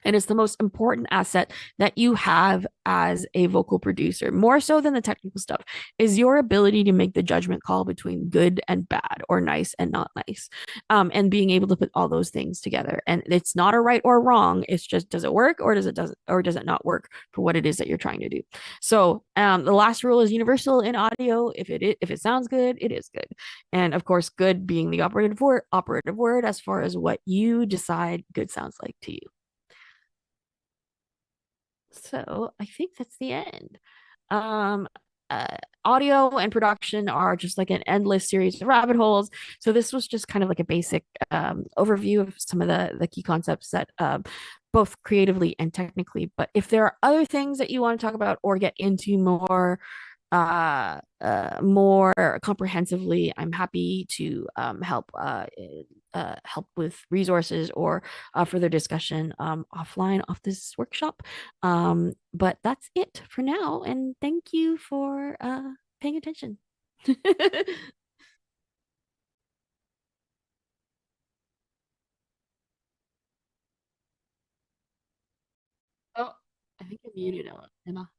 And it's the most important asset that you have as a vocal producer, more so than the technical stuff, is your ability to make the judgment call between good and bad, or nice and not nice, and being able to put all those things together. And it's not a right or wrong. It's just, does it work, or does it not work for what it is that you're trying to do? So the last rule is universal in audio. If it sounds good, it is good. And of course, good being the operative word as far as what you decide good sounds like to you. So I think that's the end. Um, Audio and production are just like an endless series of rabbit holes. So this was just kind of like a basic overview of some of the key concepts that both creatively and technically. But if there are other things that you want to talk about or get into more, more comprehensively, I'm happy to help with resources or further discussion offline off this workshop. But that's it for now, and thank you for paying attention. Oh, I think I muted Emma.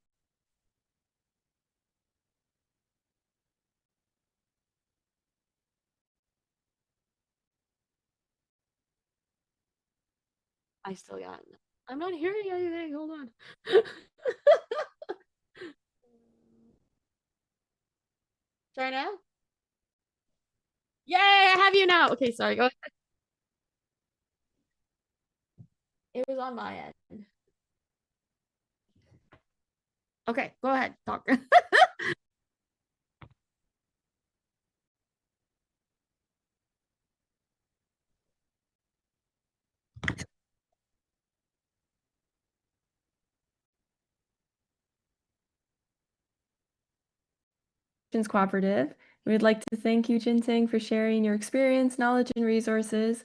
I still got. I'm not hearing anything. Hold on. Try now. Yay! I have you now. Okay, sorry. Go ahead. It was on my end. Okay, go ahead. Talk. Co-operative. We'd like to thank you, Jinting, for sharing your experience, knowledge, and resources.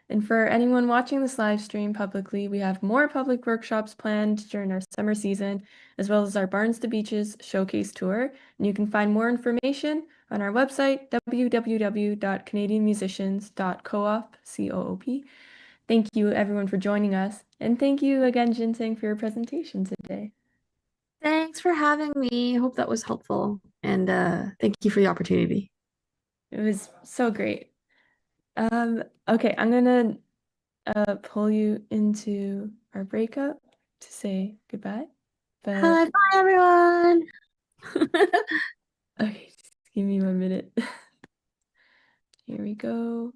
And for anyone watching this live stream publicly, we have more public workshops planned during our summer season, as well as our Barnes to Beaches showcase tour. And you can find more information on our website, www.canadianmusicians.coop. Thank you, everyone, for joining us. And thank you again, Jinting, for your presentation today. Thanks for having me. I hope that was helpful. And thank you for the opportunity. It was so great. Okay, I'm gonna pull you into our breakup to say goodbye. Hi, But bye everyone. okay, just give me 1 minute. Here we go.